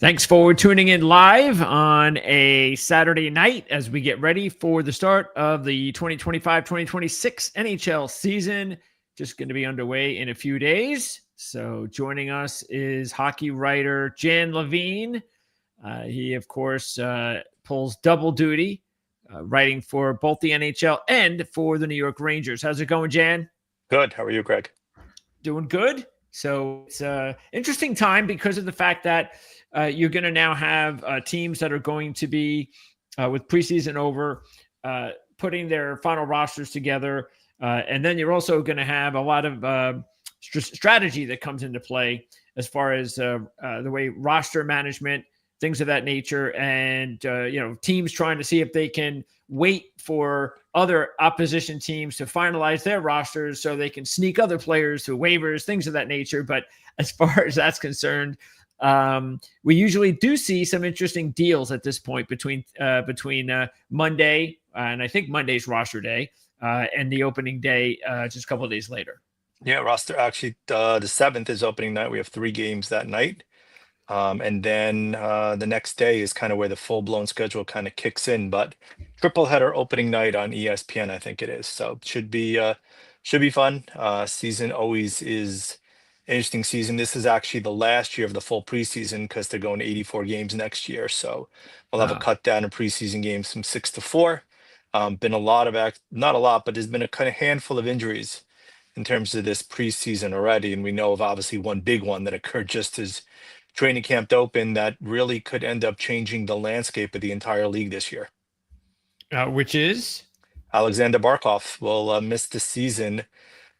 Thanks for tuning in live on a Saturday night as we get ready for the start of the 2025-2026 NHL season. Just going to be underway in a few days. So joining us is hockey writer Jan Levine. He, of course, pulls double duty, writing for both the NHL and for the New York Rangers. How's it going, Jan? Good. How are you, Greg? Doing good. So it's an interesting time because of the fact that you're going to now have teams that are going to be, with preseason over, putting their final rosters together. And then you're also going to have a lot of strategy that comes into play as far as the way roster management, things of that nature, and teams trying to see if they can wait for other opposition teams to finalize their rosters so they can sneak other players through waivers, things of that nature. But as far as that's concerned, we usually do see some interesting deals at this point between Monday, and I think Monday's roster day, and the opening day just a couple of days later. Yeah, roster actually the 7th is opening night. We have 3 games that night. And then the next day is kind of where the full-blown schedule kind of kicks in, but triple header opening night on ESPN, I think it is. So it should be fun. Season always is interesting season. This is actually the last year of the full preseason because they're going to 84 games next year. So we'll have a cut down in preseason games from 6 to 4. Been a lot of not a lot, but there's been a kind of handful of injuries in terms of this preseason already. And we know of obviously one big one that occurred just as training camp open that really could end up changing the landscape of the entire league this year. Which is? Alexander Barkov will miss the season,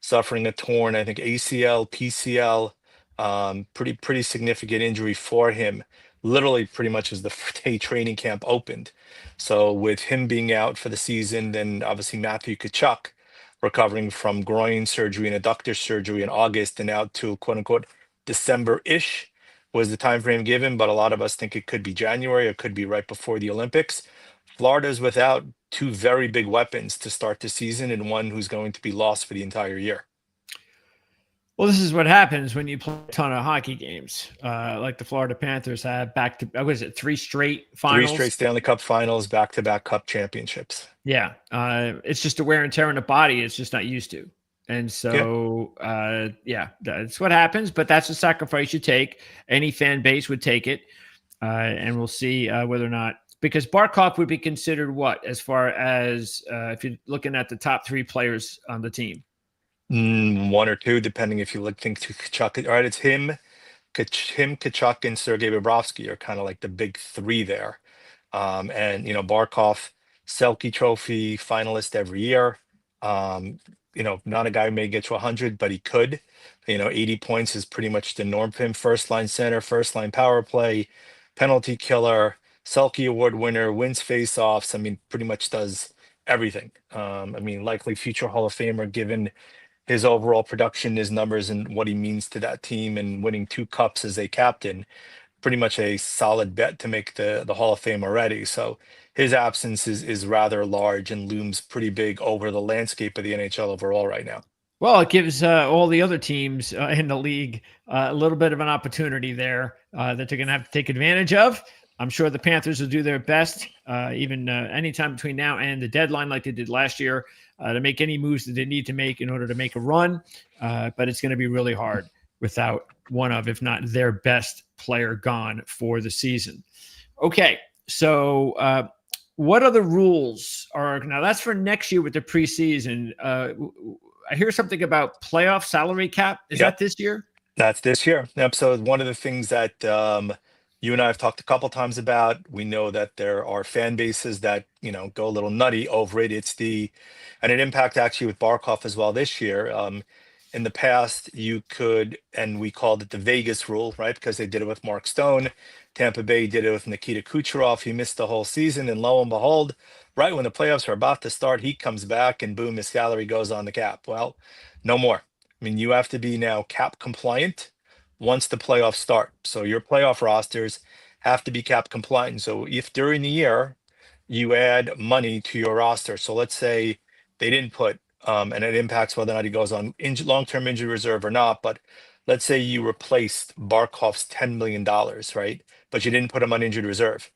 suffering a torn, I think, ACL, PCL, pretty significant injury for him. Literally pretty much as the day training camp opened. So with him being out for the season, then obviously Matthew Tkachuk recovering from groin surgery and adductor surgery in August and out to quote unquote December-ish was the time frame given, but a lot of us think it could be January or could be right before the Olympics. Florida's without 2 very big weapons to start the season and one who's going to be lost for the entire year. Well, this is what happens when you play a ton of hockey games, like the Florida Panthers have back to, what is it, 3 straight finals? 3 straight Stanley Cup finals, back-to-back Cup championships. Yeah. It's just a wear and tear in the body it's just not used to. And so, that's what happens. But that's a sacrifice you take. Any fan base would take it. And we'll see whether or not, because Barkov would be considered what, as far as if you're looking at the top 3 players on the team? 1 or 2, depending if you think to Tkachuk. All right, it's him, Tkachuk, and Sergei Bobrovsky are kind of like the big 3 there. And Barkov, Selke Trophy finalist every year. Not a guy who may get to 100, but he could. 80 points is pretty much the norm for him. First line center, first line power play, penalty killer, Selke Award winner, wins faceoffs. I mean, pretty much does everything. Likely future Hall of Famer given his overall production, his numbers, and what he means to that team, and winning 2 cups as a captain. Pretty much a solid bet to make the Hall of Fame already. So his absence is rather large and looms pretty big over the landscape of the NHL overall right now. Well, it gives all the other teams in the league a little bit of an opportunity there that they're going to have to take advantage of. I'm sure the Panthers will do their best, even anytime between now and the deadline, like they did last year, to make any moves that they need to make in order to make a run. But it's going to be really hard without one of, if not their best player gone for the season. Okay, so what other rules are now? That's for next year with the preseason. I hear something about playoff salary cap. Is that this year? That's this year. Yep. So one of the things that you and I have talked a couple times about, we know that there are fan bases that go a little nutty over it. And it impact actually with Barkov as well this year. In the past, you could, and we called it the Vegas rule, right? Because they did it with Mark Stone. Tampa Bay did it with Nikita Kucherov. He missed the whole season, and lo and behold, right when the playoffs are about to start, he comes back, and boom, his salary goes on the cap. Well, no more. You have to be now cap compliant once the playoffs start. So your playoff rosters have to be cap compliant. So if during the year you add money to your roster, so let's say they didn't put, and it impacts whether or not he goes on long-term injury reserve or not, but let's say you replaced Barkov's $10 million, right? But you didn't put him on injured reserve.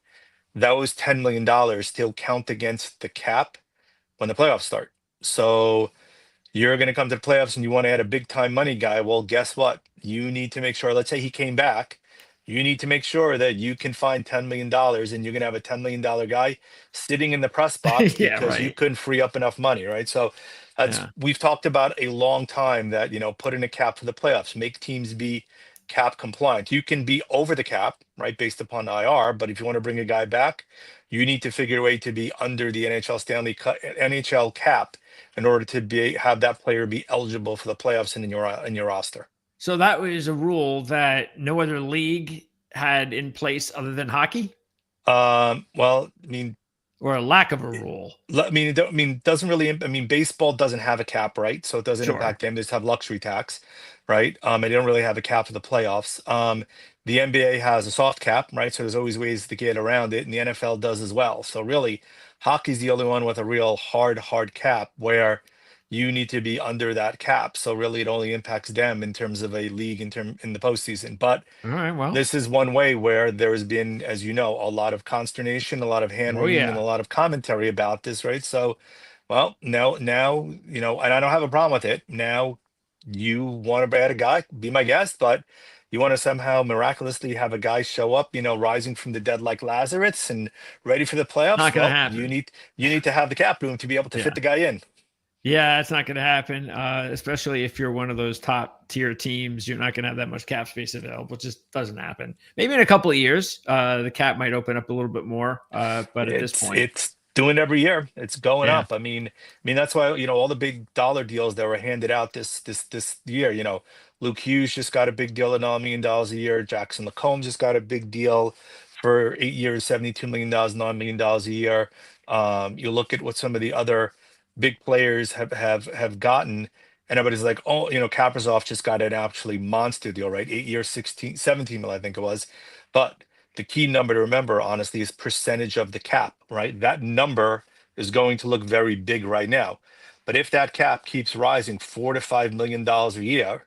Those $10 million still count against the cap when the playoffs start. So you're going to come to the playoffs and you want to add a big time money guy. Well, guess what? You need to make sure, let's say he came back. You need to make sure that you can find $10 million and you're going to have a $10 million guy sitting in the press box Yeah, because you right. couldn't free up enough money, right? So that's, Yeah. we've talked about a long time that, put in a cap for the playoffs, make teams be cap compliant. You can be over the cap, right, based upon IR, but if you want to bring a guy back, you need to figure a way to be under the NHL cap in order to have that player be eligible for the playoffs and in your roster. So that was a rule that no other league had in place other than hockey, Well, I mean, or a lack of a rule. doesn't really. I mean, baseball doesn't have a cap, right? So it doesn't Sure. impact them. They just have luxury tax, right? And they don't really have a cap for the playoffs. The NBA has a soft cap, right? So there's always ways to get around it, and the NFL does as well. So really, hockey's the only one with a real hard cap where you need to be under that cap. So really, it only impacts them in terms of a league in the postseason. But All right. Well. this is one way where there's been, as you know, a lot of consternation, a lot of hand Oh wringing, and a yeah. lot of commentary about this, right? So, well, now, and I don't have a problem with it. Now, you want to add a guy, be my guest, but you want to somehow miraculously have a guy show up, rising from the dead like Lazarus and ready for the playoffs. Not going to Well, you happen. need you need to have the cap room to be able to fit Yeah. the guy in. Yeah, it's not going to happen. Especially if you're one of those top tier teams, you're not going to have that much cap space available. It just doesn't happen. Maybe in a couple of years, the cap might open up a little bit more. But at this point, It's doing every year. It's going yeah, up. I mean that's why all the big dollar deals that were handed out this year. Luke Hughes just got a big deal at $9 million a year. Jackson LaCombe just got a big deal for 8 years, $72 million, $9 million a year. You look at what some of the other big players have gotten, and everybody's like, oh, Kaprizov just got an actually monster deal, right? 8 years, 16, 17 mil, I think it was. But the key number to remember, honestly, is percentage of the cap, right? That number is going to look very big right now. But if that cap keeps rising $4 to $5 million a year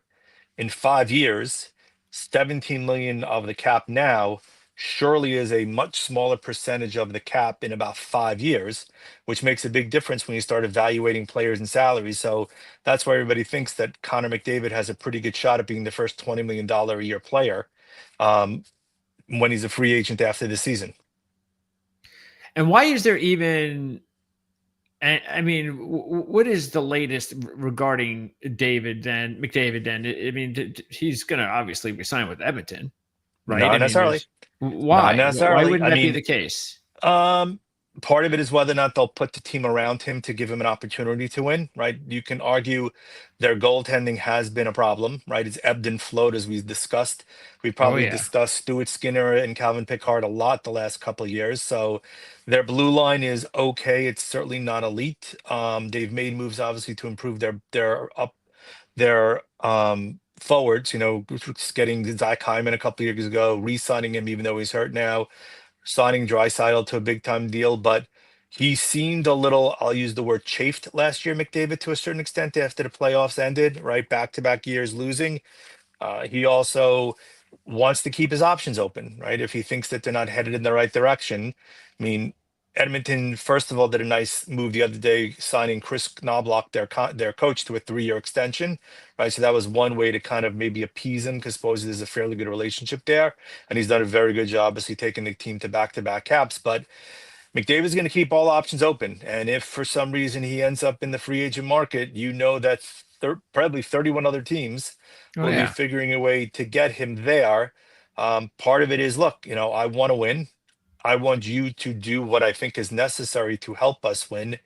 in 5 years, 17 million of the cap now surely is a much smaller percentage of the cap in about 5 years, which makes a big difference when you start evaluating players and salaries. So that's why everybody thinks that Connor McDavid has a pretty good shot at being the first $20 million a year player. Um, when he's a free agent after the season. and why is there even? I mean, what is the latest regarding David then McDavid? Then I mean, he's going to obviously resign with Edmonton, right? Not I mean, necessarily. there's Not why necessarily. wouldn't I that be mean, the case? um, part of it is whether or not they'll put the team around him to give him an opportunity to win, right? You can argue their goaltending has been a problem, right? It's ebbed and flowed as we've discussed. We Oh probably yeah. discussed Stuart Skinner and Calvin Pickard a lot the last couple of years. So their blue line is okay. It's certainly not elite. They've made moves obviously to improve their forwards, getting Zach Hyman a couple of years ago, re-signing him even though he's hurt now, signing Draisaitl to a big time deal, but he seemed a little, I'll use the word chafed last year, McDavid, to a certain extent after the playoffs ended, right? Back to back years losing. He also wants to keep his options open, right? If he thinks that they're not headed in the right direction. I mean, Edmonton, first of all, did a nice move the other day, signing Chris Knobloch, their coach, to a 3-year extension, right? So that was one way to kind of maybe appease him because supposedly there's a fairly good relationship there, and he's done a very good job, obviously taking the team to back-to-back caps. But McDavid's going to keep all options open, and if for some reason he ends up in the free agent market, that probably 31 other teams Oh will be yeah. figuring a way to get him there. Part of it is, look, I want to win. I want you to do what I think is necessary to help us win.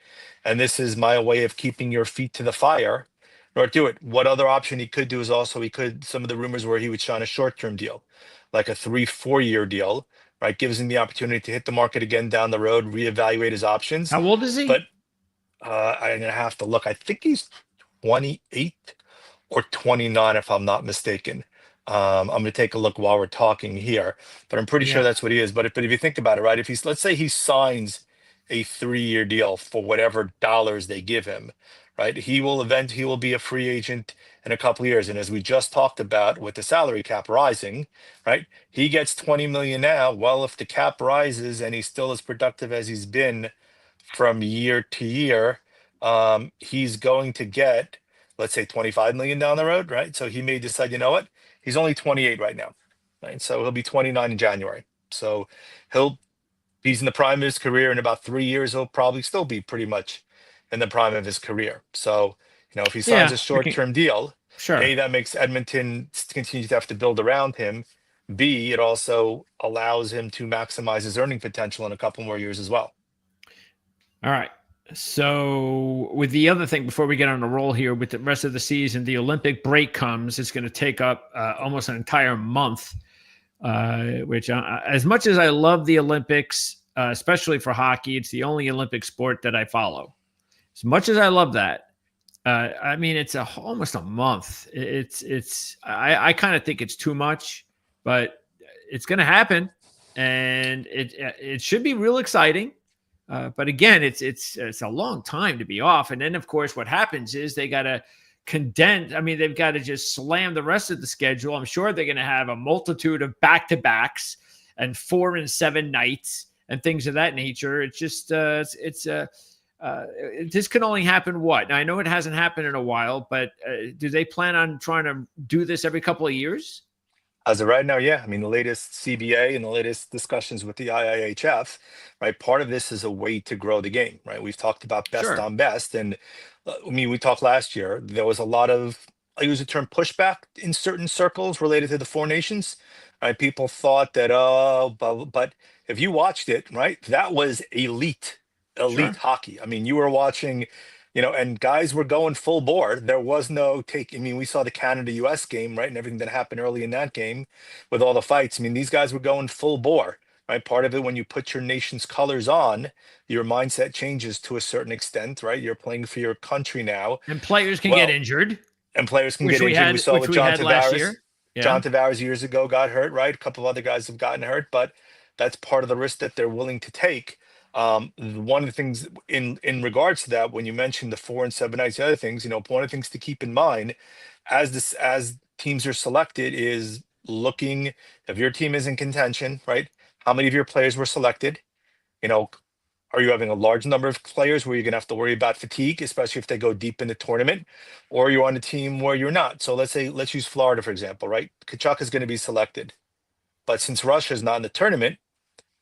And this is my way of keeping your feet to the fire or do it. What other option he could do is also some of the rumors where he would sign a short-term deal, like a 3-4 year deal, right? Gives him the opportunity to hit the market again down the road, reevaluate his options. How old is he? But I'm gonna have to look. I think he's 28 or 29, if I'm not mistaken. I'm going to take a look while we're talking here, but I'm pretty sure Yeah. that's what he is. But if you think about it, right? If let's say he signs a 3-year deal for whatever dollars they give him, right? He will be a free agent in a couple of years. And as we just talked about with the salary cap rising, right? He gets 20 million now. Well, if the cap rises and he's still as productive as he's been from year to year, he's going to get, let's say, 25 million down the road, right? So he may decide, you know what? He's only 28 right now, right? So he'll be 29 in January. So he's in the prime of his career. In about 3 years, he'll probably still be pretty much in the prime of his career. So, if he signs Yeah, a we can, short-term deal, sure. A, that makes Edmonton continue to have to build around him. B, it also allows him to maximize his earning potential in a couple more years as well. All right. So, with the other thing, before we get on a roll here, with the rest of the season, the Olympic break comes. It's going to take up almost an entire month, which, as much as I love the Olympics, especially for hockey, it's the only Olympic sport that I follow. As much as I love that, I mean, it's almost a month. I kind of think it's too much, but it's going to happen, and it should be real exciting. But again, it's a long time to be off. And then, of course, what happens is they got to condense. I mean, they've got to just slam the rest of the schedule. I'm sure they're going to have a multitude of back-to-backs and 4 and 7 nights and things of that nature. It's just this can only happen what? Now, I know it hasn't happened in a while, but do they plan on trying to do this every couple of years? As of right now, yeah. I mean, the latest CBA and the latest discussions with the IIHF, right? Part of this is a way to grow the game, right? We've talked about best Sure. on best. And I mean, we talked last year, there was a lot of, I use the term pushback in certain circles related to the Four Nations, right? People thought that, but if you watched it, right, that was elite Sure. hockey. I mean, you were watching, and guys were going full board. There was no take. I mean, we saw the Canada-US game, right, and everything that happened early in that game with all the fights. I mean, these guys were going full bore, right? Part of it, when you put your nation's colors on, your mindset changes to a certain extent, right? You're playing for your country now. And players can get Well, injured, and players can which get we injured. We had, saw which with we John had last Tavares. year. Yeah. John Tavares years ago got hurt, right? A couple of other guys have gotten hurt, but that's part of the risk that they're willing to take. One of the things in regards to that, when you mentioned the 4 and 7 nights, the other things, one of the things to keep in mind as teams are selected is looking, if your team is in contention, right? How many of your players were selected? Are you having a large number of players where you're going to have to worry about fatigue, especially if they go deep in the tournament, or are you on a team where you're not? So let's use Florida, for example, right? Kachuk is going to be selected. But since Russia is not in the tournament,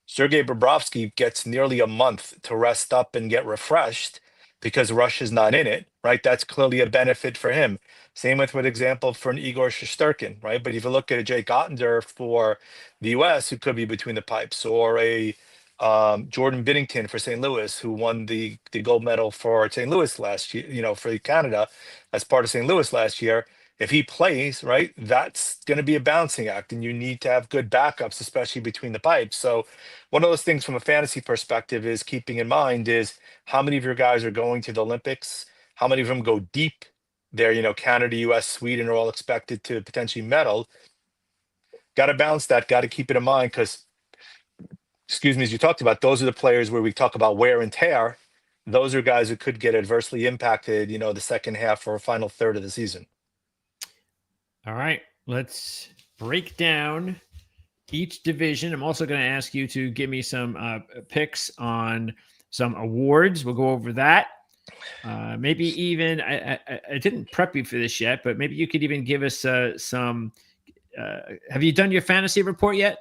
Sergei Bobrovsky gets nearly a month to rest up and get refreshed because Russia's not in it, right? That's clearly a benefit for him. Same with example for an Igor Shesterkin, right? But if you look at a Jake Ottender for the U.S., who could be between the pipes, or a Jordan Binnington for St. Louis, who won the gold medal for St. Louis last year, for Canada as part of St. Louis last year. If he plays, right, that's going to be a balancing act, and you need to have good backups, especially between the pipes. So one of those things from a fantasy perspective is keeping in mind is how many of your guys are going to the Olympics, how many of them go deep there. Canada, US, Sweden are all expected to potentially medal. Got to balance that, got to keep it in mind, because, excuse me, as you talked about, those are the players where we talk about wear and tear. Those are guys who could get adversely impacted, the second half or final third of the season. All right. Let's break down each division. I'm also going to ask you to give me some picks on some awards. We'll go over that. Maybe even I didn't prep you for this yet, but maybe you could even give us some. Have you done your fantasy report yet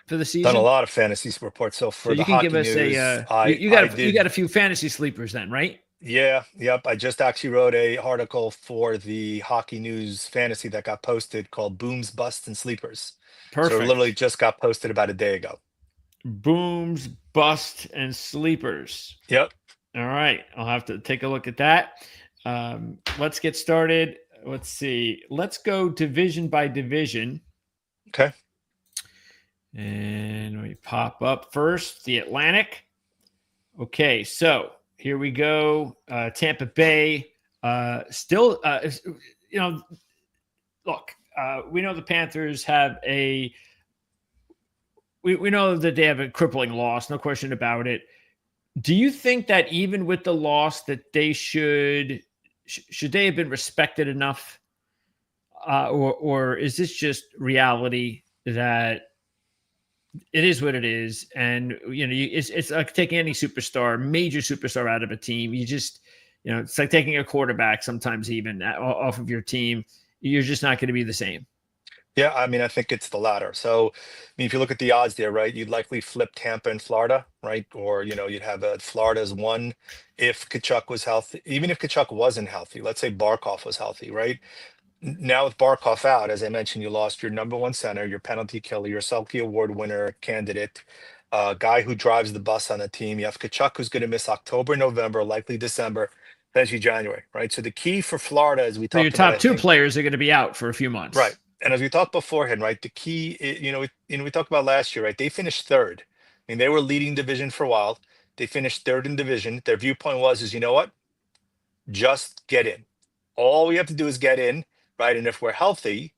for the season? Done a lot of fantasy reports. So for you the can hockey give us news, you got a few fantasy sleepers then, right? Yeah, yep. I just actually wrote a article for the Hockey News Fantasy that got posted called Booms, Busts, and Sleepers. Perfect. So it literally just got posted about a day ago. Booms, Bust, and Sleepers. Yep. All right. I'll have to take a look at that. Let's get started. Let's see. Let's go division by division. Okay. And we pop up first, the Atlantic. Okay, so here we go. Tampa Bay. Still, look, we know the Panthers have we know that they have a crippling loss, no question about it. Do you think that even with the loss, that they should they have been respected enough, or is this just reality that it is what it is? And it's like taking any superstar, major superstar, out of a team. It's like taking a quarterback sometimes, even off of your team. You're just not going to be the same. Yeah, I mean, I think it's the latter. So, I mean, if you look at the odds there, right, you'd likely flip Tampa and Florida, right? Or, you'd have Florida as one if Kachuk was healthy. Even if Kachuk wasn't healthy, let's say Barkov was healthy, right? Now with Barkov out, as I mentioned, you lost your number one center, your penalty killer, your Selke Award winner candidate, guy who drives the bus on the team. You have Kachuk, who's going to miss October, November, likely December, potentially January, right? So the key for Florida, as we So your talked about, I top two think, players are going to be out for a few right. months. And as we talked beforehand, right, the key, we talked about last year, right? They finished third. I mean, they were leading division for a while. They finished third in division. Their viewpoint was, you know what? Just get in. All we have to do is get in, right? And if we're healthy,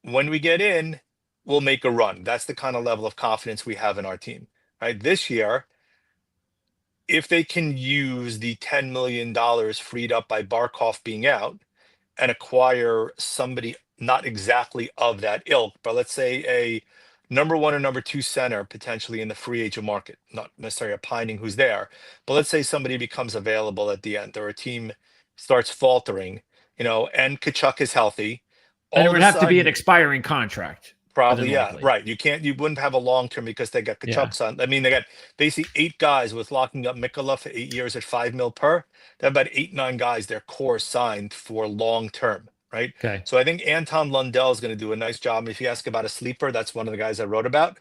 when we get in, we'll make a run. That's the kind of level of confidence we have in our team, right? This year, if they can use the $10 million freed up by Barkov being out and acquire somebody not exactly of that ilk, but let's say a number one or number two center potentially in the free agent market, not necessarily opining who's there, but let's say somebody becomes available at the end or a team starts faltering, and Kachuk is healthy, And all it of would a have to be an sudden. expiring contract, more than Probably, yeah, likely. right. You wouldn't have a long term because they got Yeah. Kachuk's on. I mean, they got basically 8 guys with locking up Mikola for 8 years at 5 mil per. They have about 8, 9 guys their core signed for long term, right? Okay. So I think Anton Lundell is going to do a nice job. If you ask about a sleeper, that's one of the guys I wrote about.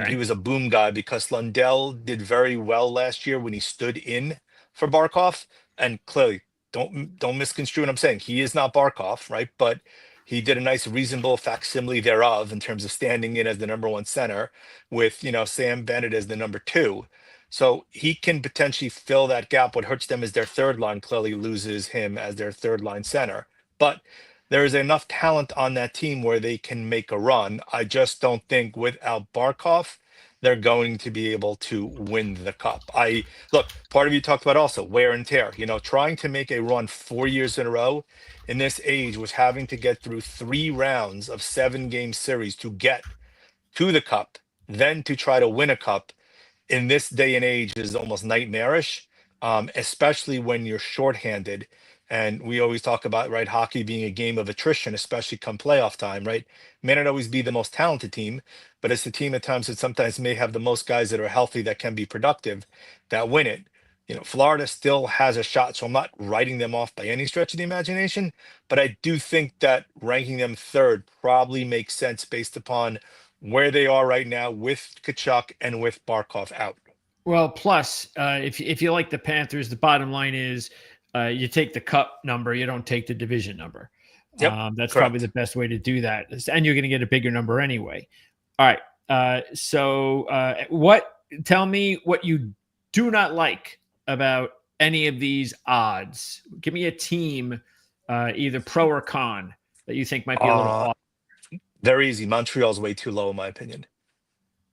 He Okay. was a boom guy because Lundell did very well last year when he stood in for Barkov. And clearly, don't misconstrue what I'm saying. He is not Barkov, right? But he did a nice, reasonable facsimile thereof in terms of standing in as the number one center with, Sam Bennett as the number two. So he can potentially fill that gap. What hurts them is their third line clearly loses him as their third line center. But there is enough talent on that team where they can make a run. I just don't think without Barkov, they're going to be able to win the cup. I look, part of you talked about also wear and tear, trying to make a run 4 years in a row in this age was having to get through 3 rounds of 7 game series to get to the cup, then to try to win a cup in this day and age is almost nightmarish, especially when you're shorthanded. And we always talk about, right, hockey being a game of attrition, especially come playoff time, right? May not always be the most talented team, but it's the team at times that sometimes may have the most guys that are healthy that can be productive that win it. Florida still has a shot, so I'm not writing them off by any stretch of the imagination, but I do think that ranking them third probably makes sense based upon where they are right now with Kachuk and with Barkov out. Well, plus, if you like the Panthers, the bottom line is you take the cup number, you don't take the division number. Yep, That's probably the correct. best way to do that, and you're going to get a bigger number anyway. All right. What? Tell me what you do not like about any of these odds. Give me a team, either pro or con, that you think might be a little Uh, off. Very easy. Montreal's way too low, in my opinion.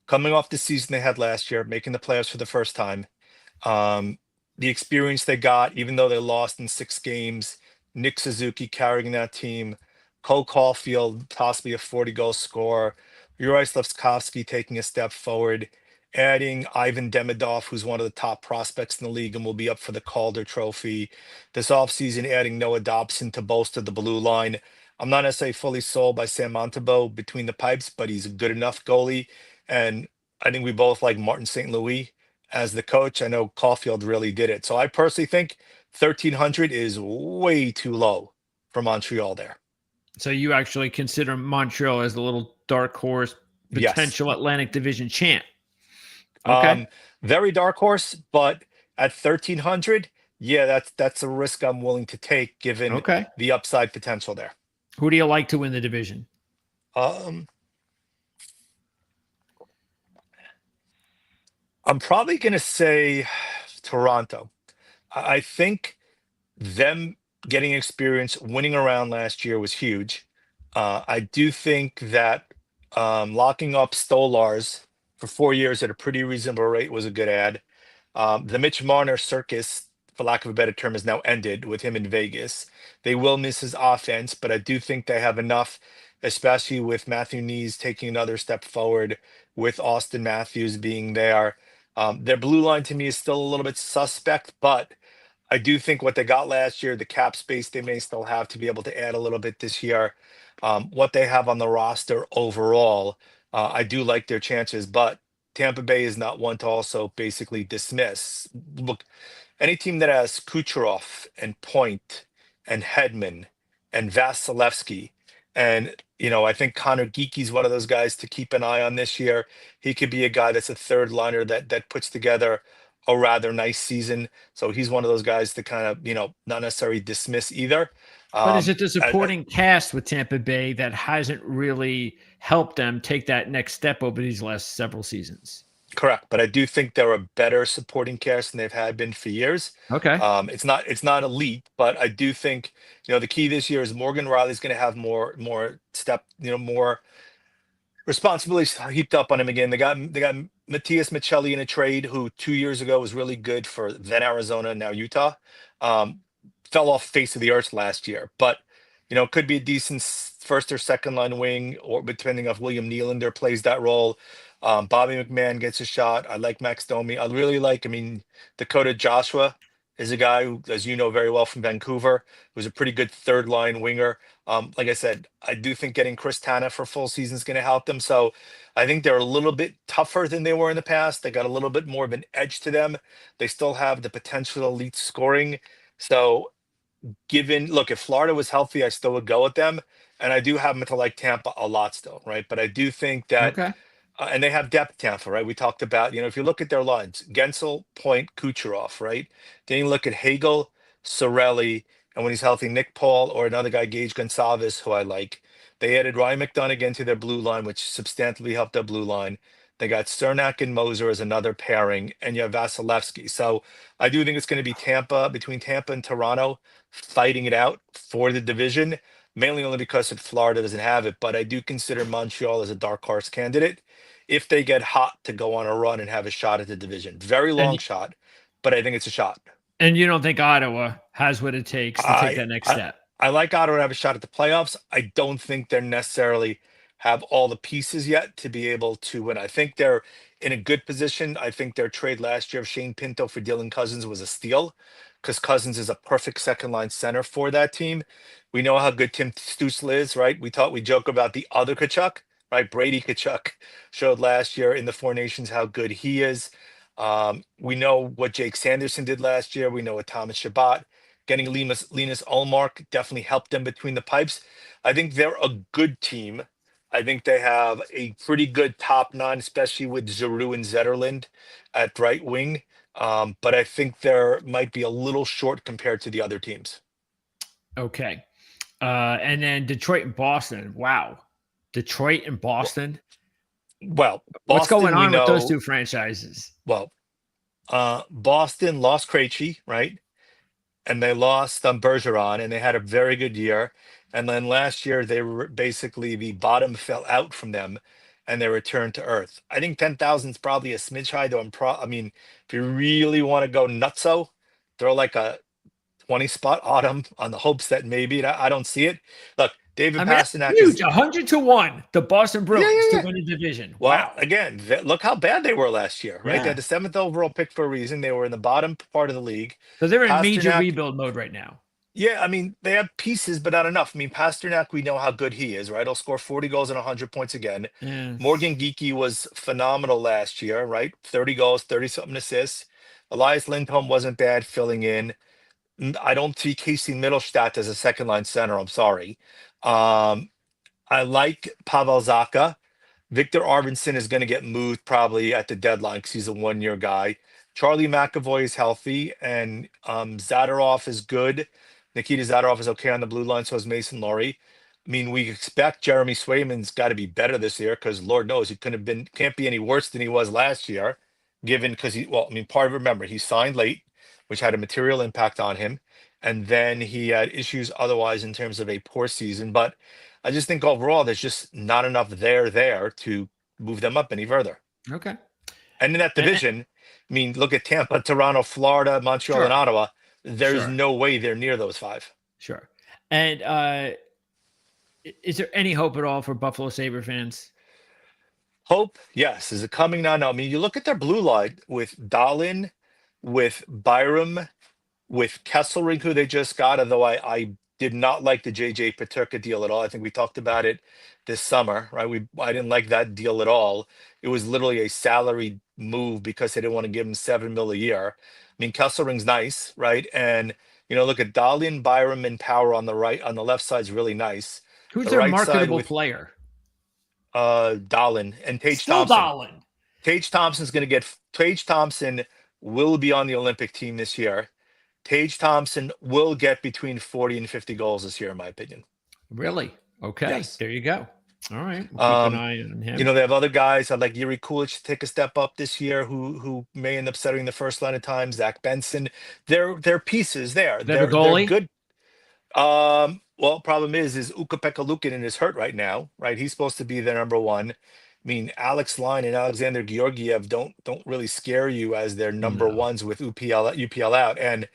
Coming off the season they had last year, making the playoffs for the first time, Um, the experience they got, even though they lost in 6 games, Nick Suzuki carrying that team, Cole Caulfield, possibly a 40-goal scorer, Yuri Slafkovsky taking a step forward, adding Ivan Demidov, who's one of the top prospects in the league and will be up for the Calder Trophy. This offseason, adding Noah Dobson to bolster the blue line. I'm not necessarily fully sold by Sam Montembeault between the pipes, but he's a good enough goalie. And I think we both like Martin St. Louis as the coach. I know Caulfield really did it. So I personally think 1,300 is way too low for Montreal there. So you actually consider Montreal as the little dark horse, Yes. potential Atlantic Division champ. Okay. Um, Very dark horse, but at 1,300, yeah, that's a risk I'm willing to take given Okay. the upside potential there. Who do you like to win the division? Um, I'm probably going to say Toronto. I think them getting experience, winning around last year was huge. I do think that locking up Stolars for 4 years at a pretty reasonable rate was a good ad. The Mitch Marner circus, for lack of a better term, has now ended with him in Vegas. They will miss his offense, but I do think they have enough, especially with Matthew Nees taking another step forward, with Austin Matthews being there. Their blue line to me is still a little bit suspect, but I do think what they got last year, the cap space they may still have to be able to add a little bit this year. What they have on the roster overall, I do like their chances, but Tampa Bay is not one to also basically dismiss. Look, any team that has Kucherov and Point and Hedman and Vasilevsky, and I think Connor Geeky's one of those guys to keep an eye on this year. He could be a guy that's a third liner that puts together a rather nice season. So he's one of those guys to kind of not necessarily dismiss either. But is it the I, supporting cast with Tampa Bay that hasn't really helped them take that next step over these last several seasons? Correct, but I do think they're a better supporting cast than they've had been for years. Okay. It's not elite, but I do think the key this year is Morgan Riley's going to have more responsibilities heaped up on him again. They got Matthias Michelli in a trade, who 2 years ago was really good for then Arizona, now Utah. Um, Fell off face of the earth last year, but could be a decent first or second line wing, or depending if William Nylander plays that role. Bobby McMahon gets a shot. I like Max Domi. I really like. I mean, Dakota Joshua is a guy who, as you know very well from Vancouver, who's a pretty good third line winger. Like I said, I do think getting Chris Tana for full season is going to help them. So I think they're a little bit tougher than they were in the past. They got a little bit more of an edge to them. They still have the potential elite scoring. So look, if Florida was healthy, I still would go with them. And I do have them to like Tampa a lot still, right? But I do think that Okay. and they have depth, Tampa, right? We talked about, if you look at their lines, Gensel, Point, Kucherov, right? Then you look at Hagel, Sorelli, and when he's healthy, Nick Paul or another guy, Gage Gonsalves, who I like. They added Ryan McDonough again to their blue line, which substantially helped their blue line. They got Cernak and Moser as another pairing, and you have Vasilevsky. So I do think it's going to be between Tampa and Toronto, fighting it out for the division, mainly only because Florida doesn't have it. But I do consider Montreal as a dark horse candidate if they get hot to go on a run and have a shot at the division. Very long And shot, but I think it's a shot. and you don't think Ottawa has what it takes to take I that next I step? I like Ottawa to have a shot at the playoffs. I don't think they're necessarily have all the pieces yet to be able to win. I think they're in a good position. I think their trade last year of Shane Pinto for Dylan Cousins was a steal, because Cousins is a perfect second line center for that team. We know how good Tim Stützle is, right? We joke about the other Kachuk, right? Brady Kachuk showed last year in the Four Nations how good he is. We know what Jake Sanderson did last year. We know what Thomas Shabbat. Getting Linus Ullmark definitely helped them between the pipes. I think they're a good team. I think they have a pretty good top nine, especially with Giroux and Zetterlund at right wing. But I think there might be a little short compared to the other teams. Okay. And then Detroit and Boston. Wow. Detroit and Well, Boston. well, What's going Boston, we on with those know. two franchises? Well, Boston lost Krejci, right? And they lost Bergeron, and they had a very good year. And then last year, they were basically the bottom fell out from them, and they returned to earth. I think 10,000 is probably a smidge high, though. I mean, if you really want to go nutso, throw like a 20 spot autumn on the hopes that maybe I don't see it. Look, I David mean, that's Pasternak huge. is 100-1, the Boston yeah, Bruins yeah, to yeah. win a division. Well, Wow. again, look how bad they were last year, right? They had Yeah. the seventh overall pick for a reason. They were in the bottom part of the league. So they're in major Pasternak, rebuild mode right now. yeah, I mean, they have pieces, but not enough. I mean, Pasternak, we know how good he is, right? He'll score 40 goals and 100 points again. Yeah. Morgan Geeky was phenomenal last year, right? 30 goals, 30 something assists. Elias Lindholm wasn't bad filling in. I don't see Casey Middlestat as a second line center. I'm sorry. Um, I like Pavel Zacha. Victor Arvidsson is going to get moved probably at the deadline because he's a 1 year guy. Charlie McAvoy is healthy, and Zadorov is good. Nikita Zadorov is okay on the blue line, so is Mason Laurie. I mean, we expect Jeremy Swayman's got to be better this year, because Lord knows he can't be any worse than he was last year, given because I mean, remember, he signed late, which had a material impact on him. And then he had issues otherwise in terms of a poor season. But I just think overall there's just not enough there to move them up any further. Okay. And in that And, division, I mean, look at Tampa, Toronto, Florida, Montreal, and Sure, Ottawa. There's sure, no way they're near those five. sure. And is there any hope at all for Buffalo Sabre fans? Hope, yes. Is it coming now? No. I mean, you look at their blue line with Dahlin, with Byram, with Kesselring, who they just got, although I did not like the JJ Paterka deal at all. I think we talked about it this summer, right? I didn't like that deal at all. It was literally a salary move because they didn't want to give him 7 mil a year. I mean, Kesselring's nice, right? And look at Dahlin, Byram, and Power on the right, on the left side is really nice. Who's The their right side marketable with player? Dahlin and Tage Still Thompson. Darlin. Tage Thompson will be on the Olympic team this year. Tage Thompson will get between 40 and 50 goals this year, in my opinion. Really? Okay, Yes. there you go. All right, we'll keep an eye on him. They have other guys. I'd like Yuri Kulich to take a step up this year, who may end up setting the first line at times. Zach Benson. They're pieces there. They have a They're goalie. good. Well, problem is Ukko-Pekka Luukkonen is hurt right now, right? He's supposed to be their number one. I mean, Alex Line and Alexander Georgiev don't really scare you as their number No. ones with UPL out. And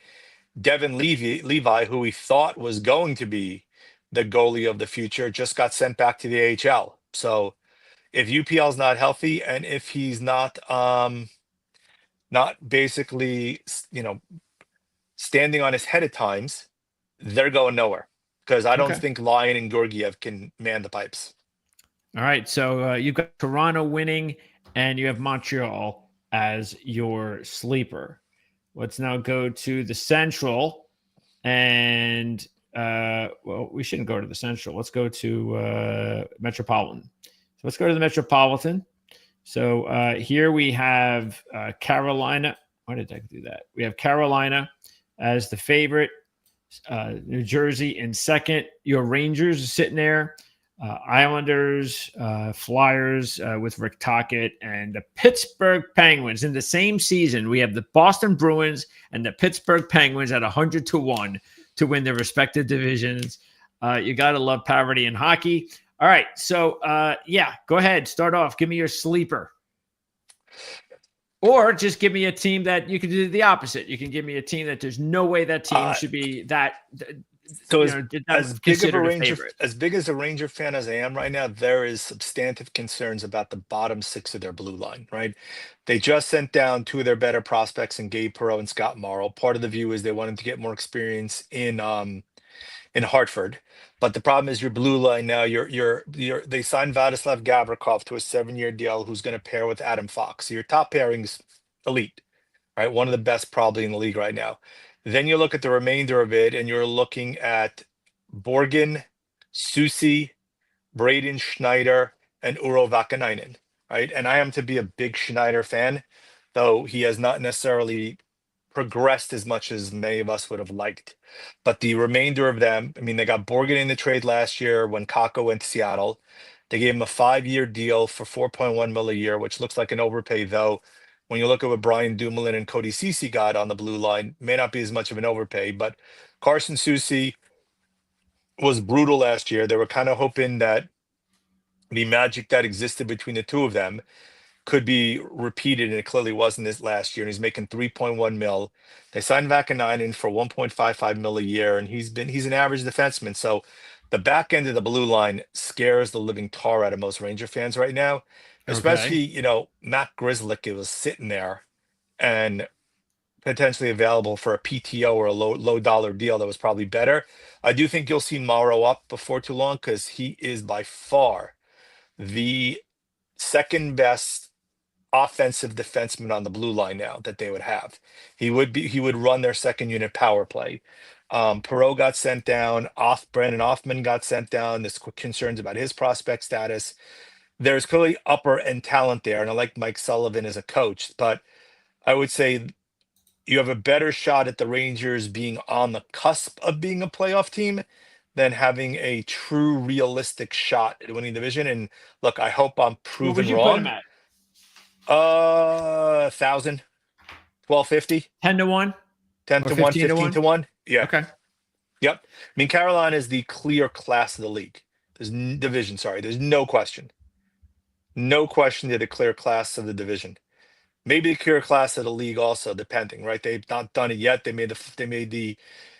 Devin Levi, who we thought was going to be the goalie of the future, just got sent back to the AHL. So if UPL's not healthy and if he's not basically standing on his head at times, they're going nowhere because I don't Okay. think Lyon and Georgiev can man the pipes. All right. So you've got Toronto winning, and you have Montreal as your sleeper. Let's now go to the Central, and well, we shouldn't go to the Central. Let's go to Metropolitan. So let's go to the Metropolitan. So here we have Carolina. Why did I do that? We have Carolina as the favorite. New Jersey in second. Your Rangers are sitting there. Islanders, Flyers with Rick Tocchet, and the Pittsburgh Penguins. In the same season, we have the Boston Bruins and the Pittsburgh Penguins at 100-1 to win their respective divisions. You got to love parity in hockey. All right. So, yeah, go ahead. Start off. Give me your sleeper. Or just give me a team that you can do the opposite. You can give me a team that there's no way that team should be that. So as big of a Ranger, as big as a Ranger fan as I am right now, there is substantive concerns about the bottom six of their blue line. Right, they just sent down two of their better prospects in Gabe Perreault and Scott Morrow. Part of the view is they wanted to get more experience in Hartford, but the problem is your blue line now. They signed Vladislav Gavrikov to a 7-year deal, who's going to pair with Adam Fox. So your top pairing's elite, right? One of the best probably in the league right now. Then you look at the remainder of it, and you're looking at Borgen, Susi, Braden Schneider, and Uro Vakanainen, right? And I am to be a big Schneider fan, though he has not necessarily progressed as much as many of us would have liked. But the remainder of them, I mean, they got Borgen in the trade last year when Kakko went to Seattle. They gave him a 5-year deal for 4.1 mil a year, which looks like an overpay, though. When you look at what Brian Dumoulin and Cody Ceci got on the blue line, may not be as much of an overpay. But Carson Soucy was brutal last year. They were kind of hoping that the magic that existed between the two of them could be repeated, and it clearly wasn't this last year. And he's making 3.1 mil. They signed Vakanainen for 1.55 mil a year, and he's an average defenseman. So the back end of the blue line scares the living tar out of most Ranger fans right now. Especially, Matt Grzelcyk was sitting there and potentially available for a PTO or a low dollar deal that was probably better. I do think you'll see Morrow up before too long because he is by far the second best offensive defenseman on the blue line now that they would have. He would run their second unit power play. Perreault got sent down. Brandon Offman got sent down. There's concerns about his prospect status. There's clearly upper end talent there, and I like Mike Sullivan as a coach, but I would say you have a better shot at the Rangers being on the cusp of being a playoff team than having a true realistic shot at winning the division. And look, I hope I'm what would proven you put him wrong. at? 1,000, 1,250, 10-1 10 or to 1, 15 15-1? to 1. Yeah. Okay. Yep. I mean, Carolina is the clear class of the league. Division, sorry. There's no question. No question they're the clear class of the division. maybe the career class of the league also, depending, right? They've not done it yet. They made the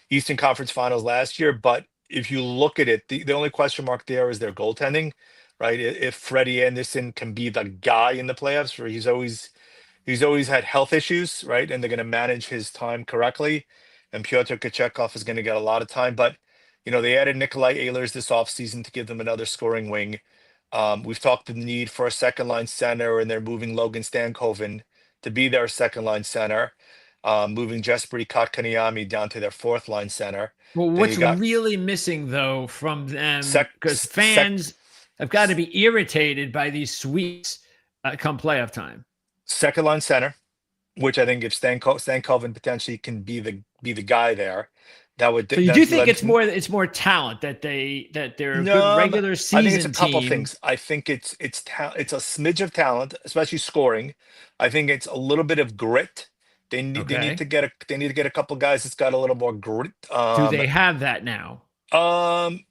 Eastern Conference Finals last year, but if you look at it, the only question mark there is their goaltending, right? If Freddie Anderson can be the guy in the playoffs, where he's always had health issues, right? And they're going to manage his time correctly. And Pyotr Kochetkov is going to get a lot of time. But, they added Nikolai Ehlers this offseason to give them another scoring wing. We've talked the need for a second line center, and they're moving Logan Stankoven to be their second line center, moving Jesperi Kotkaniemi down to their fourth line center. Well, Then you what's got really missing though from them, sec, because sec, fans have got to be irritated by these sweeps come playoff time. second line center, which I think if Stankoven potentially can be the guy there, that would So you do that think lends. it's more talent that they're a good No, regular I think it's a season couple team. things. I think it's a smidge of talent, especially scoring. I think it's a little bit of grit. Okay. They need to get a couple guys that's got a little more grit. Do they have that now? Um,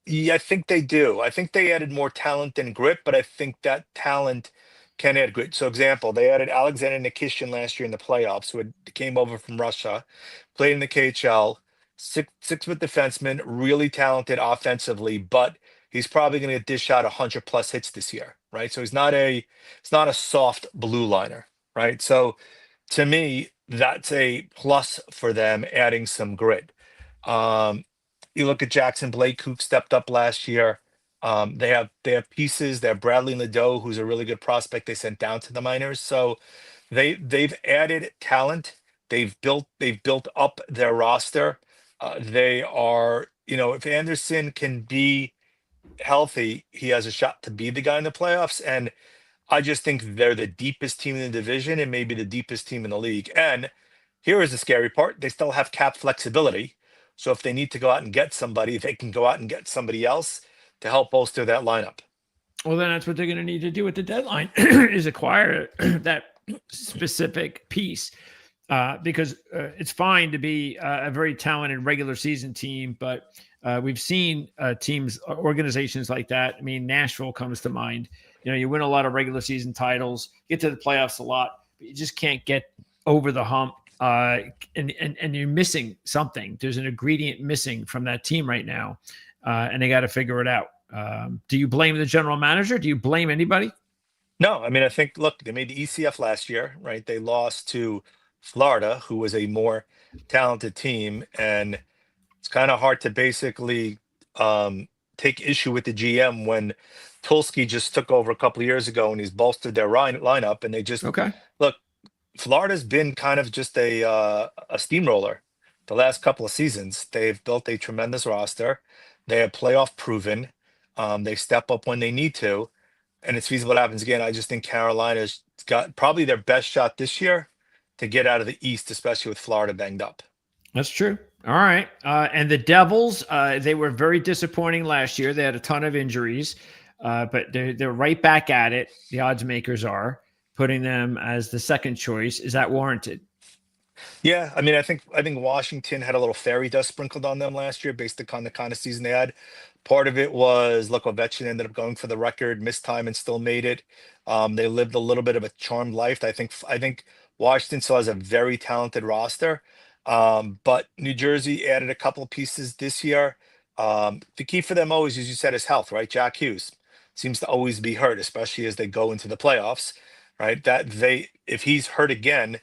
yeah, I think they do. I think they added more talent than grit, but I think that talent can add grit. So, example, they added Alexander Nikishin last year in the playoffs, came over from Russia, played in the KHL, 6 foot defenseman, really talented offensively, but he's probably going to dish out 100 plus hits this year, right? So it's not a soft blue liner, right? So to me, that's a plus for them adding some grit. Um, you look at Jackson Blake, who stepped up last year. They have pieces. They have Bradley Nadeau, who's a really good prospect they sent down to the minors. So they've added talent. They've built up their roster. They are, if Anderson can be healthy, he has a shot to be the guy in the playoffs. And I just think they're the deepest team in the division and maybe the deepest team in the league. And here is the scary part. They still have cap flexibility. So if they need to go out and get somebody, they can go out and get somebody else to help bolster that lineup. Well, then that's what they're going to need to do at the deadline is acquire that specific piece. Because it's fine to be a very talented regular season team, but we've seen teams, organizations like that. I mean, Nashville comes to mind. You win a lot of regular season titles, get to the playoffs a lot, but you just can't get over the hump. And you're missing something. There's an ingredient missing from that team right now, and they got to figure it out. Do you blame the general manager? Do you blame anybody? No, I mean, I think, look, they made the ECF last year, right? They lost to Florida, who was a more talented team. And it's kind of hard to basically take issue with the GM when Tulski just took over a couple of years ago and he's bolstered their lineup. And they just Okay. look, Florida's been kind of just a steamroller the last couple of seasons. They've built a tremendous roster. They are playoff proven. They step up when they need to, and it's feasible it happens again. I just think Carolina's got probably their best shot this year to get out of the East, especially with Florida banged up. That's true. All right. And the Devils, they were very disappointing last year. They had a ton of injuries, but they're right back at it. The odds makers are putting them as the second choice. Is that warranted? Yeah, I mean, I think Washington had a little fairy dust sprinkled on them last year based on the kind of season they had. Part of it was, look, Ovechkin ended up going for the record, missed time, and still made it. They lived a little bit of a charmed life. I think Washington still has a very talented roster, but New Jersey added a couple of pieces this year. The key for them always, as you said, is health, right? Jack Hughes seems to always be hurt, especially as they go into the playoffs, right? If he's hurt again,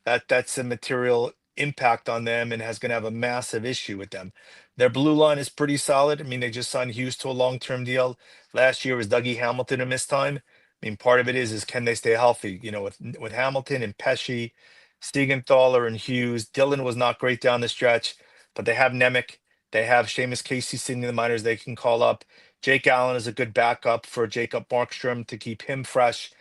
that's a material impact on them and has going to have a massive issue with them. Their blue line is pretty solid. I mean, they just signed Hughes to a long-term deal. Last year was Dougie Hamilton a missed time. I mean, part of it is can they stay healthy? With Hamilton and Pesci, Siegenthaler and Hughes. Dylan was not great down the stretch, but they have Nemec. They have Seamus Casey sitting in the minors they can call up. Jake Allen is a good backup for Jacob Markstrom to keep him fresh.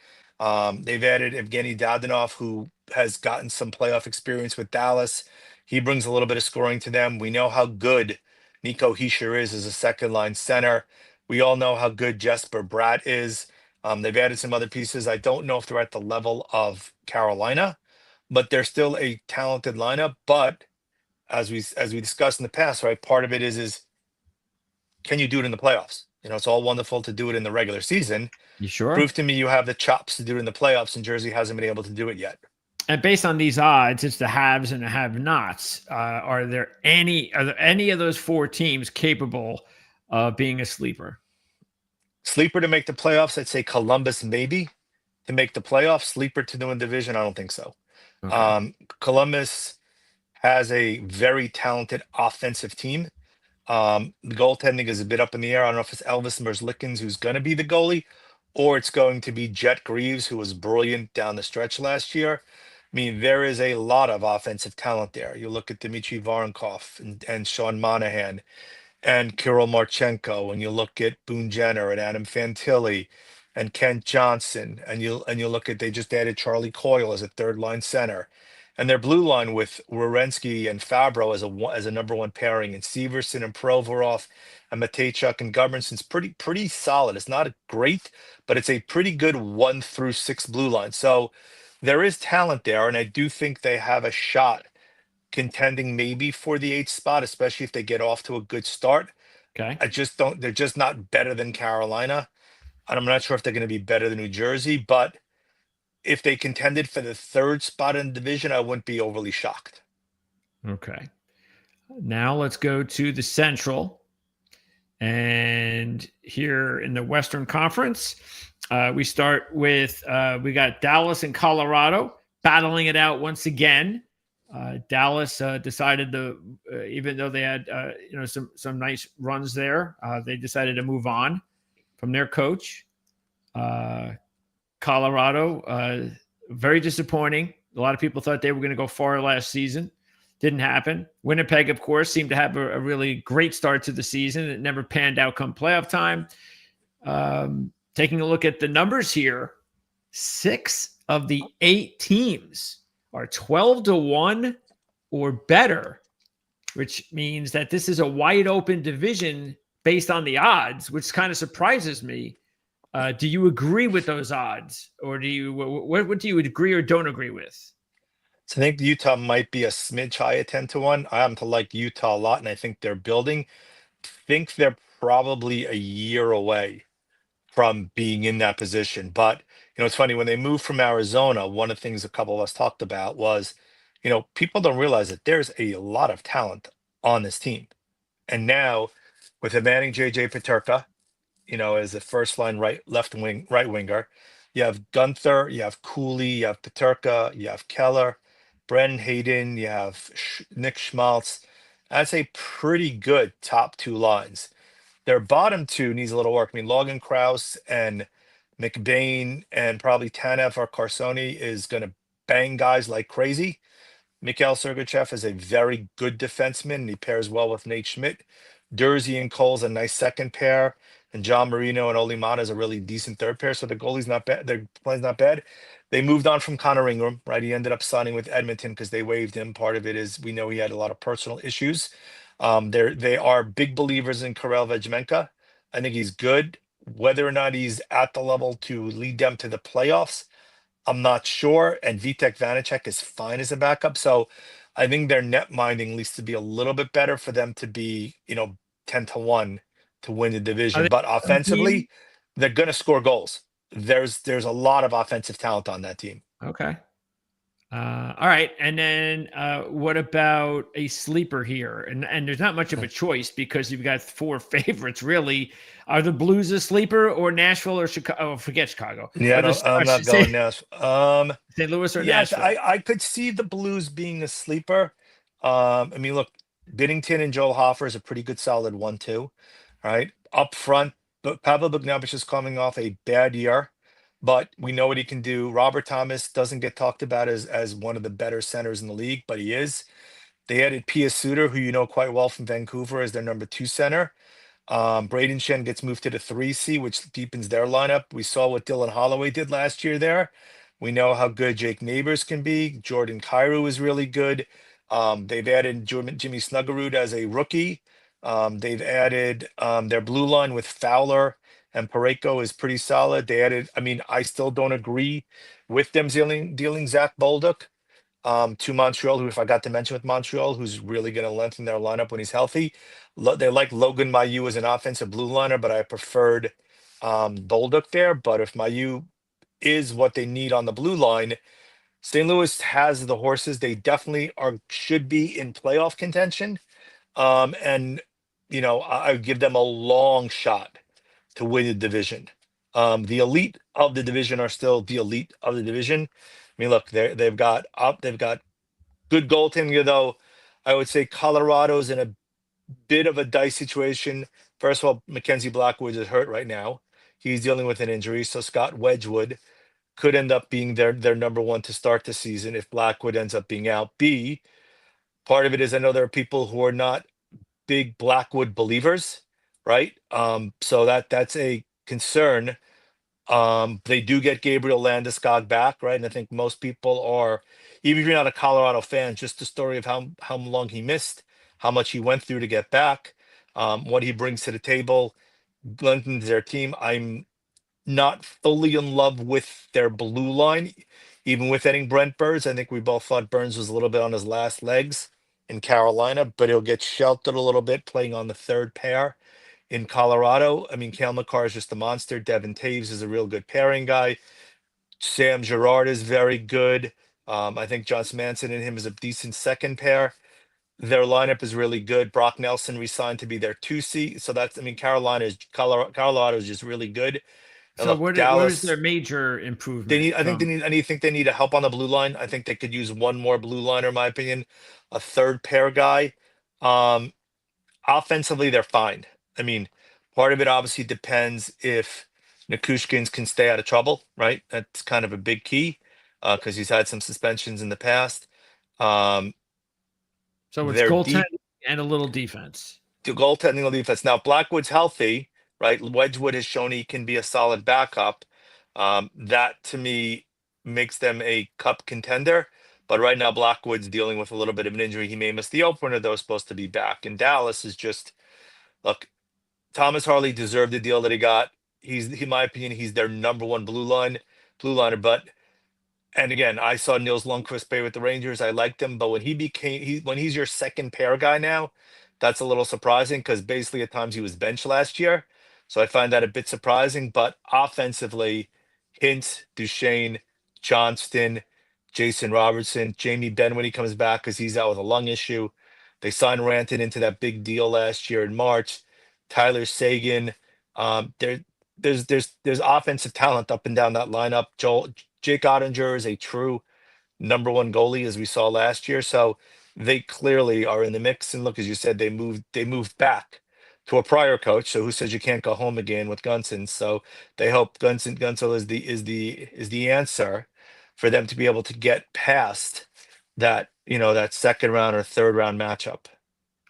They've added Evgeny Dadonov, who has gotten some playoff experience with Dallas. He brings a little bit of scoring to them. We know how good Nico Hischier is as a second line center. We all know how good Jesper Bratt is. They've added some other pieces. I don't know if they're at the level of Carolina, but they're still a talented lineup. But as we discussed in the past, right, part of it is can you do it in the playoffs? It's all wonderful to do it in the regular season. You sure? Prove to me you have the chops to do it in the playoffs, and Jersey hasn't been able to do it yet. And based on these odds, it's the haves and the have-nots. Are there any of those four teams capable of being a sleeper? Sleeper to make the playoffs, I'd say Columbus maybe to make the playoffs. Sleeper to win division, I don't think so. Okay. Columbus has a very talented offensive team. The goaltending is a bit up in the air. I don't know if it's Elvis Merzlikins who's going to be the goalie, or it's going to be Jet Greaves, who was brilliant down the stretch last year. I mean, there is a lot of offensive talent there. You look at Dmitry Voronkov and Sean Monahan and Kirill Marchenko, and you look at Boone Jenner and Adam Fantilli and Kent Johnson, and you look at they just added Charlie Coyle as a third line center, and their blue line with Werenski and Fabro as a number one pairing, and Severson and Provorov and Matejchuk and Gudbransson's pretty solid. It's not great, but it's a pretty good 1 through 6 blue line. So there is talent there, and I do think they have a shot contending maybe for the 8th spot, especially if they get off to a good start. Okay. I just don't, they're just not better than Carolina. And I'm not sure if they're going to be better than New Jersey, but if they contended for the 3rd spot in the division, I wouldn't be overly shocked. Okay. Now let's go to the Central. And here in the Western Conference, we start with we got Dallas and Colorado battling it out once again. Dallas decided to, even though they had some nice runs there, they decided to move on from their coach. Colorado, very disappointing. A lot of people thought they were going to go far last season. Didn't happen. Winnipeg, of course, seemed to have a really great start to the season. It never panned out come playoff time. Taking a look at the numbers here, 6 of the 8 teams are 12-1 or better, which means that this is a wide open division based on the odds, which kind of surprises me. Do you agree with those odds, or what do you agree or don't agree with? So I think Utah might be a smidge high at 10-1. I happen to like Utah a lot, and I think they're building. Think they're probably a year away from being in that position. But it's funny, when they moved from Arizona, one of the things a couple of us talked about was, people don't realize that there's a lot of talent on this team. And now with them adding JJ Peterka, as a first line right winger, you have Gunther, you have Cooley, you have Peterka, you have Keller, Brennan Hayden, you have Nick Schmaltz. That's a pretty good top 2 lines. Their bottom 2 needs a little work. I mean, Logan Krause and McBain and probably Tanev or Carsoni is going to bang guys like crazy. Mikhail Sergachev is a very good defenseman, and he pairs well with Nate Schmidt. Dursey and Cole's a nice second pair, and John Marino and Oli Mata is a really decent third pair. So the goalie's not bad. Their play's not bad. They moved on from Connor Ingram, right? He ended up signing with Edmonton because they waived him. Part of it is we know he had a lot of personal issues. They are big believers in Karel Vejmenka. I think he's good. Whether or not he's at the level to lead them to the playoffs, I'm not sure. And Vitek Vanacek is fine as a backup. So I think their net minding needs to be a little bit better for them to be, 10-1 to win the Are division. they But a team? offensively, they're going to score goals. There's a lot of offensive talent on that team. Okay. All right. And then what about a sleeper here? And there's not much of a choice because you've got 4 favorites, really. Are the Blues a sleeper, or Nashville, or Chicago? Oh, forget Chicago. Yeah, Are the, I'm not going now. St. Louis or Yes, Nashville? I could see the Blues being a sleeper. I mean, look, Binnington and Joel Hofer is a pretty good solid 1-2. Right up front, but Pavel Bogdanovich is coming off a bad year, but we know what he can do. Robert Thomas doesn't get talked about as one of the better centers in the league, but he is. They added Pia Suter, who you know quite well from Vancouver, as their number 2 center. Braden Shen gets moved to the 3C, which deepens their lineup. We saw what Dylan Holloway did last year there. We know how good Jake Neighbors can be. Jordan Kyrou is really good. They've added Jimmy Snuggerud as a rookie. They've added their blue line with Fowler and Pareko is pretty solid. They added, I mean, I still don't agree with them dealing Zach Bolduc. to Montreal, who I forgot to mention with Montreal, who's really going to lengthen their lineup when he's healthy. They like Logan Mailloux as an offensive blue liner, but I preferred Bolduc there. But if Mailloux is what they need on the blue line, St. Louis has the horses. They definitely should be in playoff contention. And I would give them a long shot to win the division. The elite of the division are still the elite of the division. I mean, look, they've got good goaltending, though. I would say Colorado's in a bit of a dice situation. First of all, Mackenzie Blackwood is hurt right now. He's dealing with an injury, so Scott Wedgwood could end up being their number one to start the season if Blackwood ends up being out. B, part of it is I know there are people who are not big Blackwood believers, right? So that's a concern. They do get Gabriel Landeskog back, right? And I think most people are, even if you're not a Colorado fan, just the story of how long he missed, how much he went through to get back, what he brings to the table, lengthens their team. I'm not fully in love with their blue line, even with adding Brent Burns. I think we both thought Burns was a little bit on his last legs in Carolina, but he'll get sheltered a little bit playing on the third pair in Colorado. I mean, Cale Makar is just a monster. Devin Taves is a real good pairing guy. Sam Girard is very good. I think Josh Manson and him is a decent second pair. Their lineup is really good. Brock Nelson resigned to be their 2C. So Colorado is just really good. And So look, what is their Dallas, major improvement I think from? they need a help on the blue line. I think they could use one more blue liner, in my opinion, a third pair guy. Um, Offensively, they're fine. I mean, part of it obviously depends if Nikushkins can stay out of trouble, right? That's kind of a big key because he's had some suspensions in the past. Um, So it's they're goaltending deep and a little defense. to goaltending on defense. Now, Blackwood's healthy, right? Wedgwood has shown he can be a solid backup. That to me makes them a cup contender. But right now, Blackwood's dealing with a little bit of an injury. He may miss the opener, though, supposed to be back. And Dallas is just, look, Thomas Harley deserved the deal that he got. In my opinion, he's their number one blue liner. But and again, I saw Nils Lundqvist play with the Rangers. I liked him, but when he's your second pair guy now, that's a little surprising because basically at times he was benched last year. So I find that a bit surprising. But offensively, Hintz, Duchesne, Johnston, Jason Robertson, Jamie Benn when he comes back because he's out with a lung issue. They signed Ranton into that big deal last year in March. Tyler Sagan. There, there's offensive talent up and down that lineup. Jake Ottinger is a true number one goalie, as we saw last year. So they clearly are in the mix. And look, as you said, they moved back to a prior coach. So who says you can't go home again with Gunson? So they hope Gunsel is the answer for them to be able to get past that second round or third round matchup.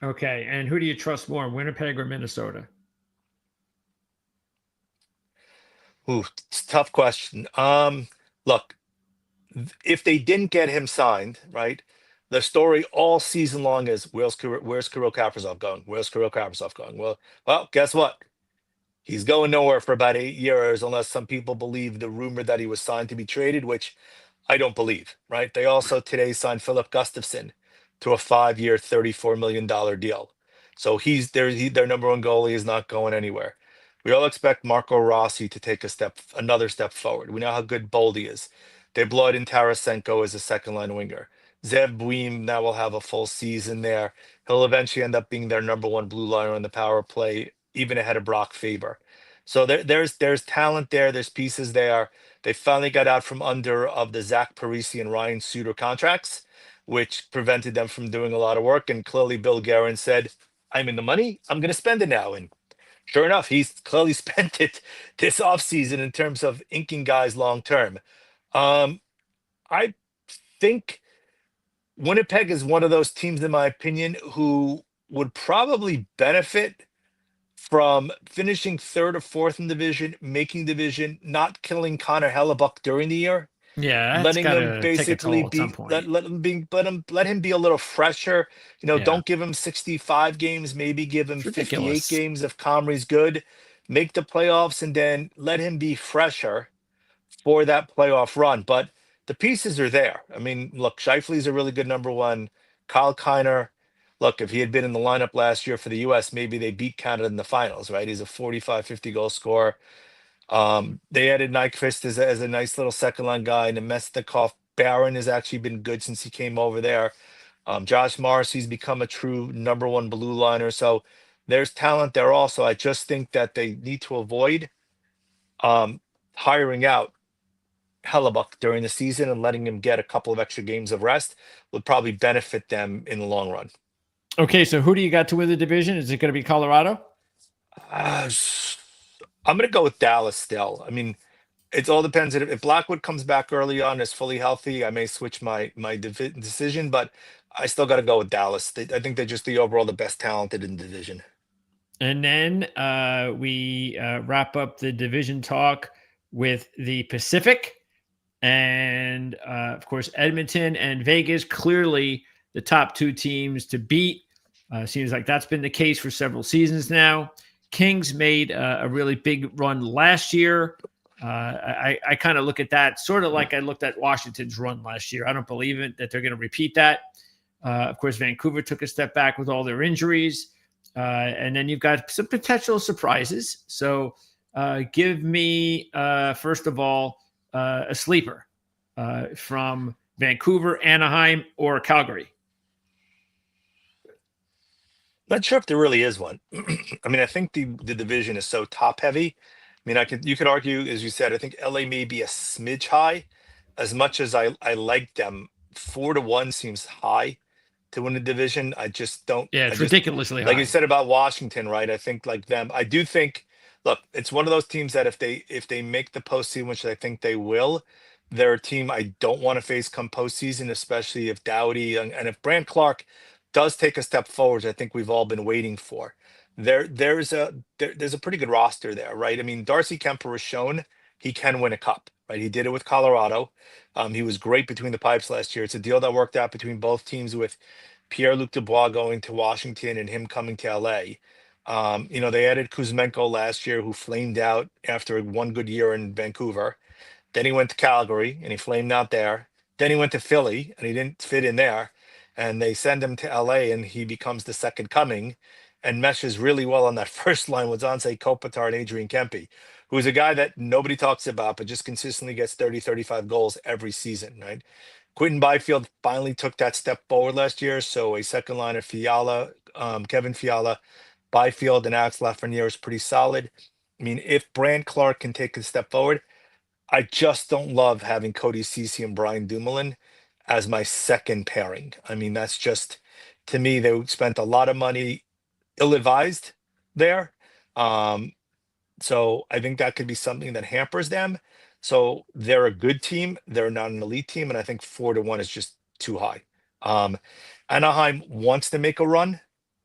Okay, and who do you trust more, Winnipeg or Minnesota? Ooh, it's a tough question. Look, if they didn't get him signed, right? The story all season long is where's Kirill Kaprizov going? Where's Kirill Kaprizov going? Well, guess what? He's going nowhere for about 8 years, unless some people believe the rumor that he was signed to be traded, which I don't believe, right? They also today signed Philip Gustafson to a 5-year, $34 million deal. So their number one goalie is not going anywhere. We all expect Marco Rossi to take another step forward. We know how good Boldy is. They brought in Tarasenko as a second line winger. Zev Buim now will have a full season there. He'll eventually end up being their number one blue liner on the power play, even ahead of Brock Faber. So there's talent there. There's pieces there. They finally got out from under of the Zach Parisi and Ryan Suter contracts, which prevented them from doing a lot of work. And clearly, Bill Guerin said, "I'm in the money. I'm going to spend it now." And sure enough, he's clearly spent it this offseason in terms of inking guys long term. Um, I think Winnipeg is one of those teams, in my opinion, who would probably benefit from finishing third or fourth in division, making division, not killing Connor Hellebuck during the year, Yeah, that's letting got him to take a basically toll at some be point. let him be a little fresher. Yeah, Don't give him 65 games, maybe give him it's 58 ridiculous. games if Comrie's good. Make the playoffs and then let him be fresher for that playoff run. But the pieces are there. I mean, look, Scheifele's a really good number one. Kyle Kiner, look, if he had been in the lineup last year for the U.S., maybe they beat Canada in the finals, right? He's a 45, 50 goal scorer. They added Nyquist as a nice little second line guy, and Nemestikov. Barron has actually been good since he came over there. Josh Morrissey's become a true number one blue liner. So there's talent there also. I just think that they need to avoid um, hiring out Hellebuck during the season and letting him get a couple of extra games of rest would probably benefit them in the long run. Okay, so who do you got to win the division? Is it going to be Colorado? Uh, I'm going to go with Dallas still. I mean, it all depends. If Blackwood comes back early on, is fully healthy, I may switch my decision, but I still got to go with Dallas. I think they're just the overall the best talented in the division. And then we wrap up the division talk with the Pacific. And of course, Edmonton and Vegas, clearly the top two teams to beat. Seems like that's been the case for several seasons now. Kings made a really big run last year. I kind of look at that sort of like I looked at Washington's run last year. I don't believe it that they're going to repeat that. Of course, Vancouver took a step back with all their injuries. And then you've got some potential surprises. So give me, first of all, a sleeper from Vancouver, Anaheim, or Calgary. Not sure if there really is one. I mean, I think the division is so top heavy. I mean, you could argue, as you said, I think LA may be a smidge high. As much as I like them, 4-1 seems high to win the division. I just don't. Yeah, it's ridiculously like high. you said about Washington, right? I think like them. I do think. Look, it's one of those teams that if they make the postseason, which I think they will, they're a team I don't want to face come postseason, especially if Doughty and if Brant Clark does take a step forward. I think we've all been waiting for. There's a pretty good roster there, right? I mean, Darcy Kemper has shown he can win a cup, right? He did it with Colorado. He was great between the pipes last year. It's a deal that worked out between both teams with Pierre-Luc Dubois going to Washington and him coming to LA. They added Kuzmenko last year, who flamed out after one good year in Vancouver. Then he went to Calgary and he flamed out there. Then he went to Philly and he didn't fit in there. And they send him to LA and he becomes the second coming and meshes really well on that first line with Anze Kopitar and Adrian Kempe, who is a guy that nobody talks about, but just consistently gets 30, 35 goals every season, right? Quentin Byfield finally took that step forward last year. So a second line of Fiala, Kevin Fiala, Byfield, and Alex Lafreniere is pretty solid. I mean, if Brant Clark can take a step forward, I just don't love having Cody Ceci and Brian Dumoulin as my second pairing. I mean, that's just to me, they spent a lot of money ill-advised there. Um, so I think that could be something that hampers them. So they're a good team. They're not an elite team, and I think 4-1 is just too high. Um, Anaheim wants to make a run.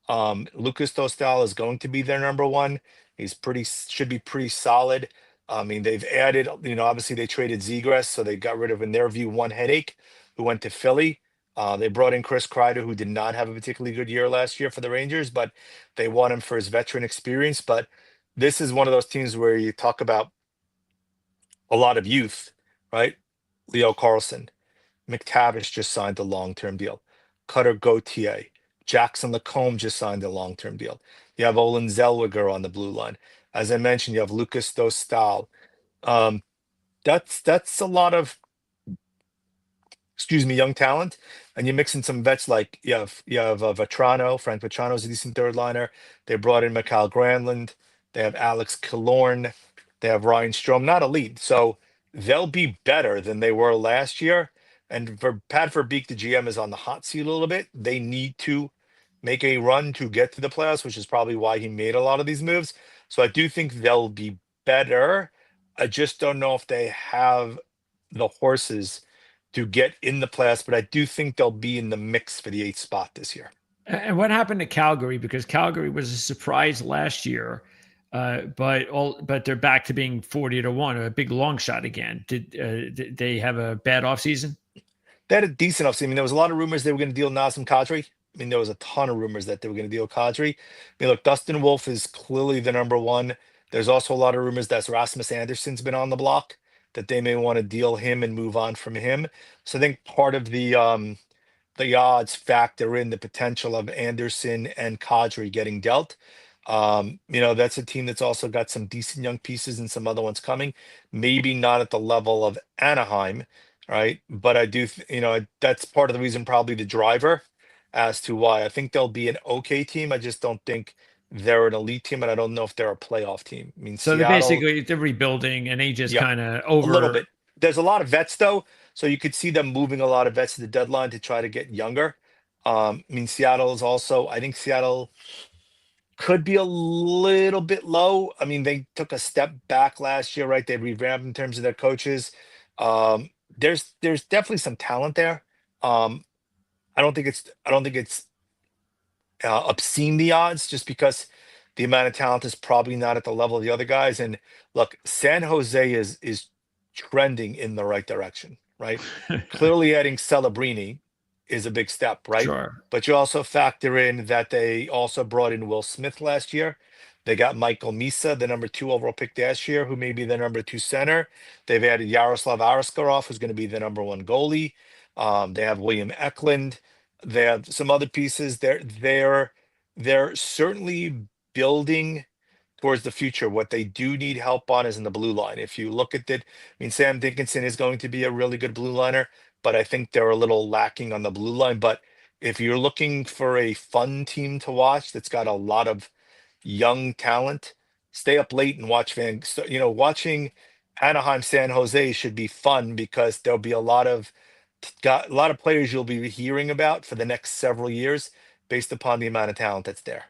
Lucas Dostal is going to be their number one. He's should be pretty solid. I mean, they've added, obviously they traded Zegras, so they got rid of, in their view, one headache who went to Philly. They brought in Chris Kreider, who did not have a particularly good year last year for the Rangers, but they want him for his veteran experience. But this is one of those teams where you talk about a lot of youth, right? Leo Carlson, McTavish just signed a long-term deal. Cutter Gauthier, Jackson Lacombe just signed a long-term deal. You have Olin Zellweger on the blue line. As I mentioned, you have Lucas Dostal. That's a lot of, young talent, and you mix in some vets like you have Vetrano. Frank Vetrano's a decent third liner. They brought in Mikhail Granlund. They have Alex Killorn. They have Ryan Strome, not elite. So they'll be better than they were last year. And for Pat Verbeek, the GM is on the hot seat a little bit. They need to make a run to get to the playoffs, which is probably why he made a lot of these moves. So I do think they'll be better. I just don't know if they have the horses to get in the playoffs, but I do think they'll be in the mix for the 8th spot this year. And what happened to Calgary? Because Calgary was a surprise last year, but they're back to being 40-1, a big long shot again. Did they have a bad offseason? They had a decent offseason. I mean, there was a lot of rumors they were going to deal Nazem Kadri. I mean, there was a ton of rumors that they were going to deal Kadri. I mean, look, Dustin Wolf is clearly the number one. There's also a lot of rumors that Rasmus Anderson's been on the block, that they may want to deal him and move on from him. So I think part of the odds factor in the potential of Anderson and Kadri getting dealt. That's a team that's also got some decent young pieces and some other ones coming. Maybe not at the level of Anaheim, right? But I do, that's part of the reason, probably the driver as to why I think they'll be an okay team. I just don't think they're an elite team, and I don't know if they're a playoff team. I mean, So Seattle, they're rebuilding, and they just yep, kind of a little over. bit. There's a lot of vets though, so you could see them moving a lot of vets to the deadline to try to get younger. I mean, Seattle is also, I think Seattle could be a little bit low. I mean, they took a step back last year, right? They revamped in terms of their coaches. There's definitely some talent there. Um, I don't think it's obscene, the odds, just because the amount of talent is probably not at the level of the other guys. And look, San Jose is trending in the right direction, right? Clearly, adding Celebrini is a big step, right? Sure. But you also factor in that they also brought in Will Smith last year. They got Michael Misa, the number 2 overall pick last year, who may be the number 2 center. They've added Yaroslav Ariskarov, who's going to be the number 1 goalie. They have William Eklund. They have some other pieces. They're certainly building towards the future. What they do need help on is in the blue line. If you look at it, I mean, Sam Dickinson is going to be a really good blue liner, but I think they're a little lacking on the blue line. But if you're looking for a fun team to watch that's got a lot of young talent, stay up late and watch watching Anaheim San Jose should be fun, because there'll be a lot of players you'll be hearing about for the next several years based upon the amount of talent that's there.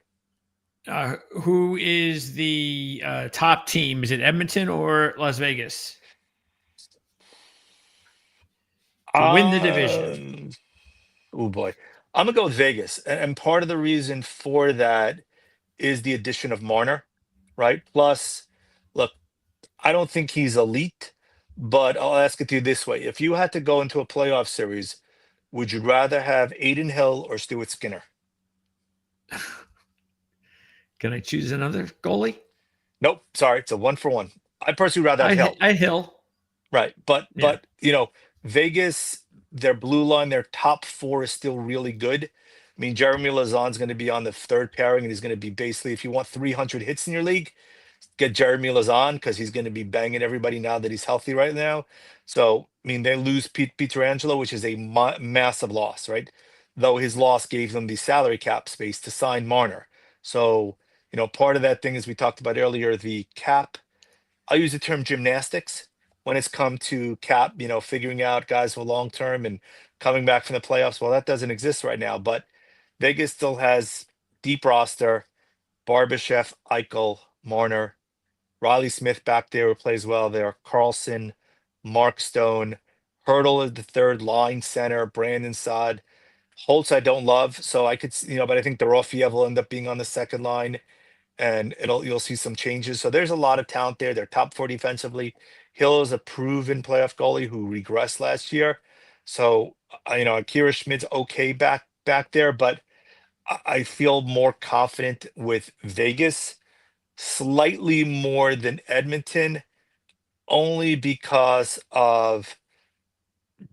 Who is the top team? Is it Edmonton or Las Vegas to win the division? Oh boy, I'm gonna go with Vegas, and part of the reason for that is the addition of Marner, right? Plus, look, I don't think he's elite, but I'll ask it to you this way: if you had to go into a playoff series, would you rather have Aiden Hill or Stuart Skinner? Can I choose another goalie? Nope, sorry, it's a 1-for-1. I personally rather have Hill. I Hill. Right. But Yeah. Vegas, their blue line, their top 4 is still really good. I mean, Jeremy Lauzon's going to be on the 3rd pairing, and he's going to be basically, if you want 300 hits in your league, get Jeremy Lauzon, because he's going to be banging everybody now that he's healthy right now. So, I mean, they lose Pete Pietrangelo, which is a massive loss, right? Though his loss gave them the salary cap space to sign Marner. So, part of that thing, as we talked about earlier, the cap, I'll use the term gymnastics when it's come to cap, figuring out guys for long term and coming back from the playoffs. Well, that doesn't exist right now, but Vegas still has deep roster: Barbashev, Eichel, Marner, Riley Smith back there who plays well there, Carlson, Mark Stone, Hurdle is the 3rd line center, Brandon Saad. Holtz I don't love, so I could, but I think Dorofiev will end up being on the 2nd line, and you'll see some changes. So there's a lot of talent there. They're top 4 defensively. Hill is a proven playoff goalie who regressed last year. So Akira Schmidt's okay back there, but I feel more confident with Vegas, slightly more than Edmonton, only because of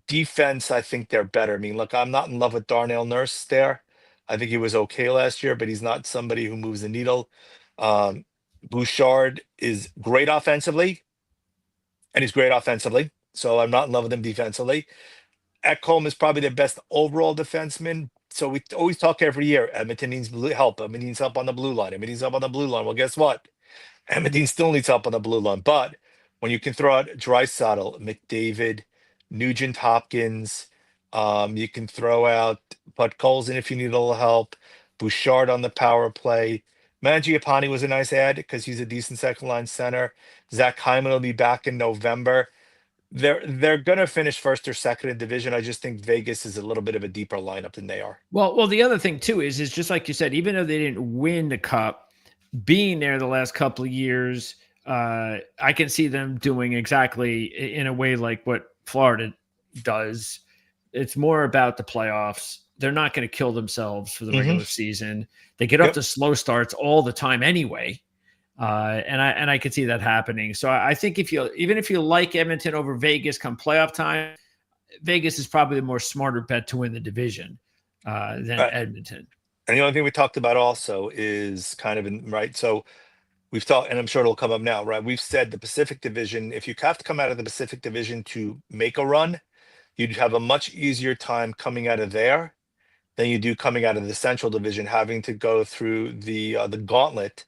defense. I think they're better. I mean, look, I'm not in love with Darnell Nurse there. I think he was okay last year, but he's not somebody who moves the needle. Um, Bouchard is great offensively, and he's great offensively. So I'm not in love with him defensively. Ekholm is probably their best overall defenseman. So we always talk every year, Edmonton needs help. Edmonton needs help on the blue line. Edmonton needs help on the blue line. Well, guess what? Edmonton still needs help on the blue line. But when you can throw out Draisaitl, McDavid, Nugent Hopkins, you can throw out Podkolzin if you need a little help, Bouchard on the power play. Mangiapane was a nice add because he's a decent 2nd line center. Zach Hyman will be back in November. They're gonna finish 1st or 2nd in division. I just think Vegas is a little bit of a deeper lineup than they are. Well, the other thing too is just like you said, even though they didn't win the cup, being there the last couple of years, I can see them doing exactly in a way like what Florida does. It's more about the playoffs. They're not going to kill themselves for the regular season. They get up to slow starts all the time anyway. And I could see that happening. So I think even if you like Edmonton over Vegas come playoff time, Vegas is probably the more smarter bet to win the division than Right. Edmonton. And the only thing we talked about also is kind of right. So we've talked, and I'm sure it'll come up now, right? We've said the Pacific Division, if you have to come out of the Pacific Division to make a run, you'd have a much easier time coming out of there than you do coming out of the Central Division, having to go through the gauntlet.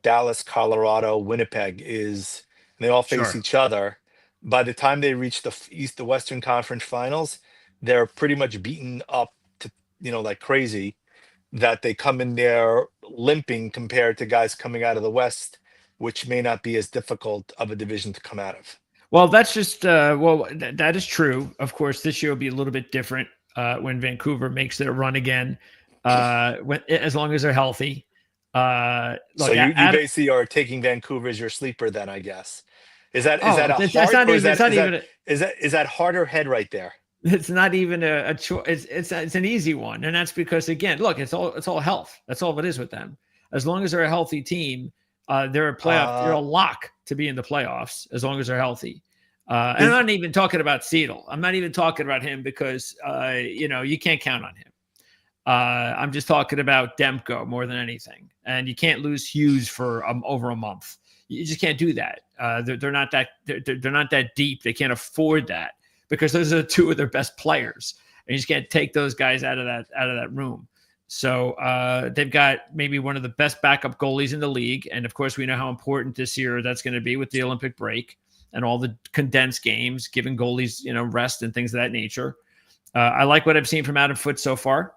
Dallas, Colorado, Winnipeg and they all face Sure. each other. By the time they reach the Western Conference Finals, they're pretty much beaten up to like crazy. That they come in there limping compared to guys coming out of the West, which may not be as difficult of a division to come out of. Well, that's just that is true. Of course, this year will be a little bit different when Vancouver makes their run again. As long as they're healthy. So Look, you basically are taking Vancouver as your sleeper, then I guess. Is that a that's heart not or even. It's not even. is that heart or head right there? It's not even a choice. It's an easy one, and that's because again, look, it's all health. That's all it is with them. As long as they're a healthy team, they're a playoff. They're a lock to be in the playoffs as long as they're healthy. And I'm not even talking about Seattle. I'm not even talking about him because you can't count on him. I'm just talking about Demko more than anything, and you can't lose Hughes for over a month. You just can't do that. They're not that they're not that deep. They can't afford that. Because those are two of their best players, and you just can't take those guys out of that room. So they've got maybe one of the best backup goalies in the league, and of course we know how important this year that's going to be with the Olympic break and all the condensed games, giving goalies rest and things of that nature. I like what I've seen from Adam Foote so far.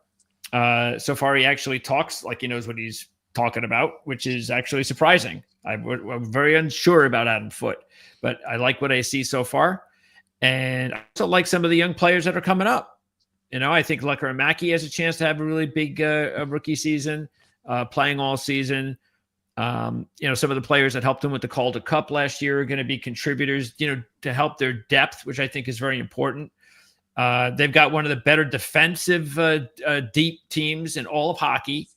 So far, he actually talks like he knows what he's talking about, which is actually surprising. I'm very unsure about Adam Foote, but I like what I see so far. And I also like some of the young players that are coming up. I think Lekkerimäki has a chance to have a really big rookie season, playing all season. Some of the players that helped him with the Calder Cup last year are going to be contributors, to help their depth, which I think is very important. They've got one of the better defensive deep teams in all of hockey.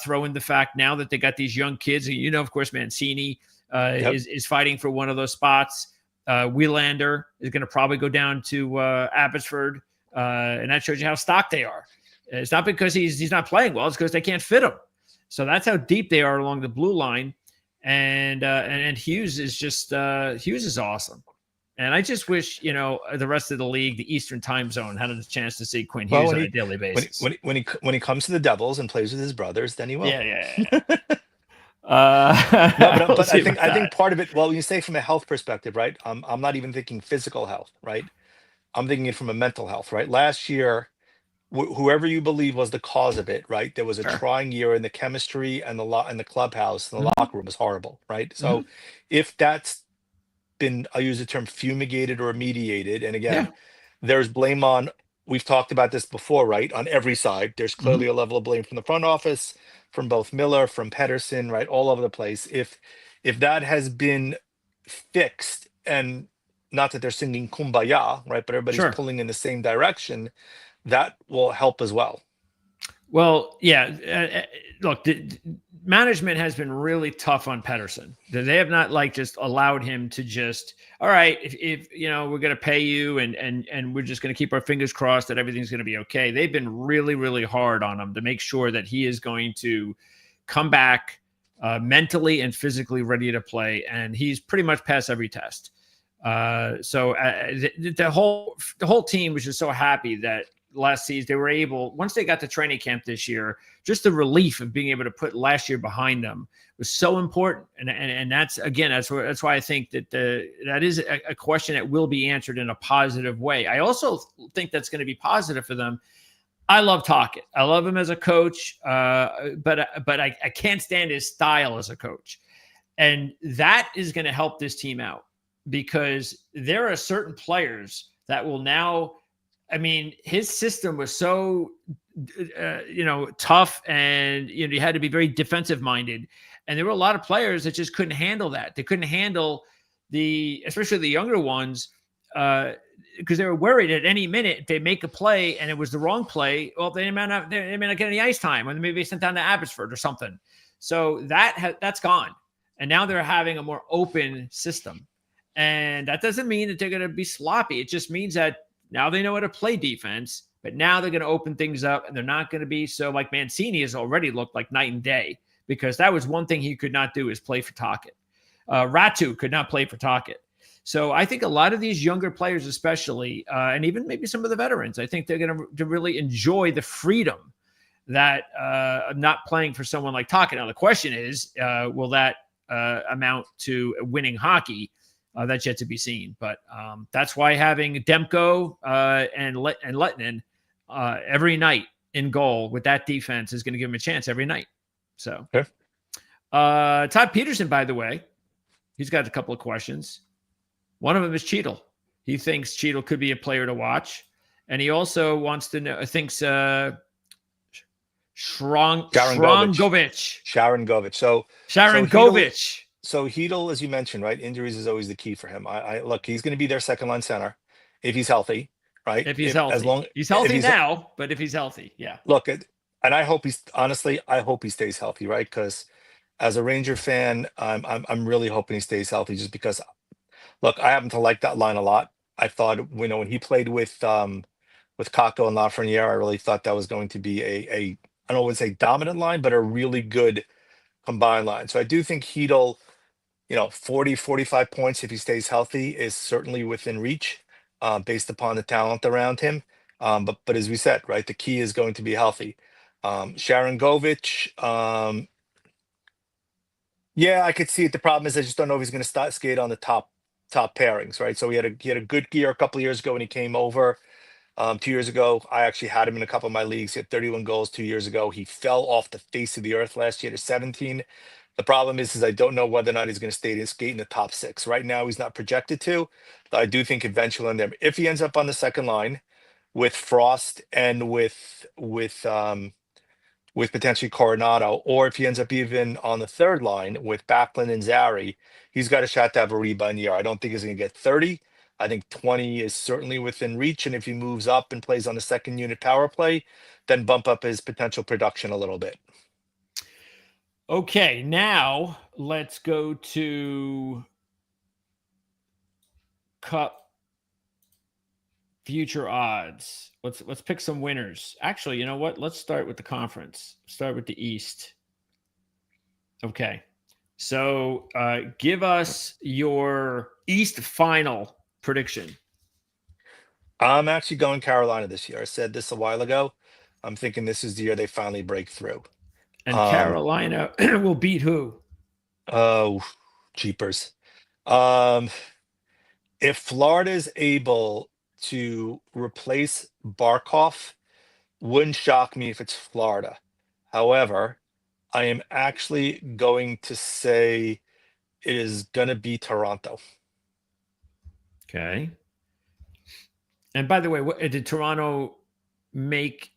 Throw in the fact now that they got these young kids. Of course, Mancini is fighting for one of those spots. Wielander is going to probably go down to Abbotsford, and that shows you how stocked they are. It's not because he's not playing well; it's because they can't fit him. So that's how deep they are along the blue line. And Hughes is just Hughes is awesome. And I just wish the rest of the league, the Eastern Time Zone, had a chance to see Quinn Hughes on a daily basis. When he comes to the Devils and plays with his brothers, then he will. Yeah. No, but I think part of it. Well, you say from a health perspective, right? I'm not even thinking physical health, right? I'm thinking it from a mental health, right? Last year, whoever you believe was the cause of it, right? There was a trying year, and the chemistry and the clubhouse and the locker room was horrible, right? So, if that's been, I'll use the term fumigated or remediated, and again, there's blame on. We've talked about this before, right? On every side, there's clearly a level of blame from the front office, from both Miller, from Pedersen, right, all over the place. If that has been fixed, and not that they're singing kumbaya, right, but everybody's pulling in the same direction, that will help as well. Well, yeah. Look, management has been really tough on Pedersen. They have not just allowed him to just, all right, if we're going to pay you and we're just going to keep our fingers crossed that everything's going to be okay. They've been really, really hard on him to make sure that he is going to come back mentally and physically ready to play. And he's pretty much passed every test. So the whole team was just so happy that last season they were able, once they got to training camp this year, just the relief of being able to put last year behind them was so important. And that's why I think that that is a question that will be answered in a positive way. I also think that's going to be positive for them. I love Tocchet. I love him as a coach, but I can't stand his style as a coach. And that is going to help this team out because there are certain players that will now, his system was so, tough, and you had to be very defensive minded, and there were a lot of players that just couldn't handle that. They couldn't handle especially the younger ones, because they were worried at any minute if they make a play and it was the wrong play. Well, they may not get any ice time, or maybe sent down to Abbotsford or something. So that's gone. And now they're having a more open system. And that doesn't mean that they're going to be sloppy. It just means that now they know how to play defense, but now they're going to open things up, and they're not going to be so like Mancini has already looked like night and day, because that was one thing he could not do is play for Tocchet. Ratu could not play for Tocchet. So I think a lot of these younger players, especially, and even maybe some of the veterans, I think they're going to really enjoy the freedom that not playing for someone like Tocchet. Now, the question is, will that amount to winning hockey? That's yet to be seen. But that's why having Demko and Lettinen every night in goal with that defense is going to give him a chance every night. So, okay. Todd Peterson, by the way, he's got a couple of questions. One of them is Cheadle. He thinks Cheadle could be a player to watch. And he also wants to know, thinks Sharangovich. So Hedel, as you mentioned, right? Injuries is always the key for him. I look, he's going to be their second line center if he's healthy, right? If he's healthy. He's healthy now, but if he's healthy, yeah. Look, and I hope I hope he stays healthy, right? Because as a Ranger fan, I'm really hoping he stays healthy, just because, look, I happen to like that line a lot. I thought, when he played with Kakko and Lafreniere, I really thought that was going to be I don't want to say dominant line, but a really good combined line. So I do think Hedel, 40, 45 points if he stays healthy is certainly within reach, based upon the talent around him. But as we said, right, the key is going to be healthy. Sharangovich, yeah, I could see it. The problem is I just don't know if he's going to skate on the top pairings, right? So he had a good year a couple of years ago when he came over. 2 years ago, I actually had him in a couple of my leagues. He had 31 goals 2 years ago. He fell off the face of the earth last year to 17. The problem is I don't know whether or not he's going to skate in the top 6. Right now, he's not projected to. But I do think eventually in there, if he ends up on the second line with Frost and with potentially Coronado, or if he ends up even on the third line with Backlund and Zary, he's got a shot to have a rebound year. I don't think he's going to get 30. I think 20 is certainly within reach. And if he moves up and plays on the second unit power play, then bump up his potential production a little bit. Okay, now let's go to Cup future odds. Let's pick some winners. Actually, you know what? Let's start with the conference. Start with the East. Okay. So give us your East final prediction. I'm actually going Carolina this year. I said this a while ago. I'm thinking this is the year they finally break through. And Carolina will beat who? Oh, jeepers. If Florida's able to replace Barkov, wouldn't shock me if it's Florida. However, I am actually going to say it is going to be Toronto. Okay. And by the way, did Toronto make,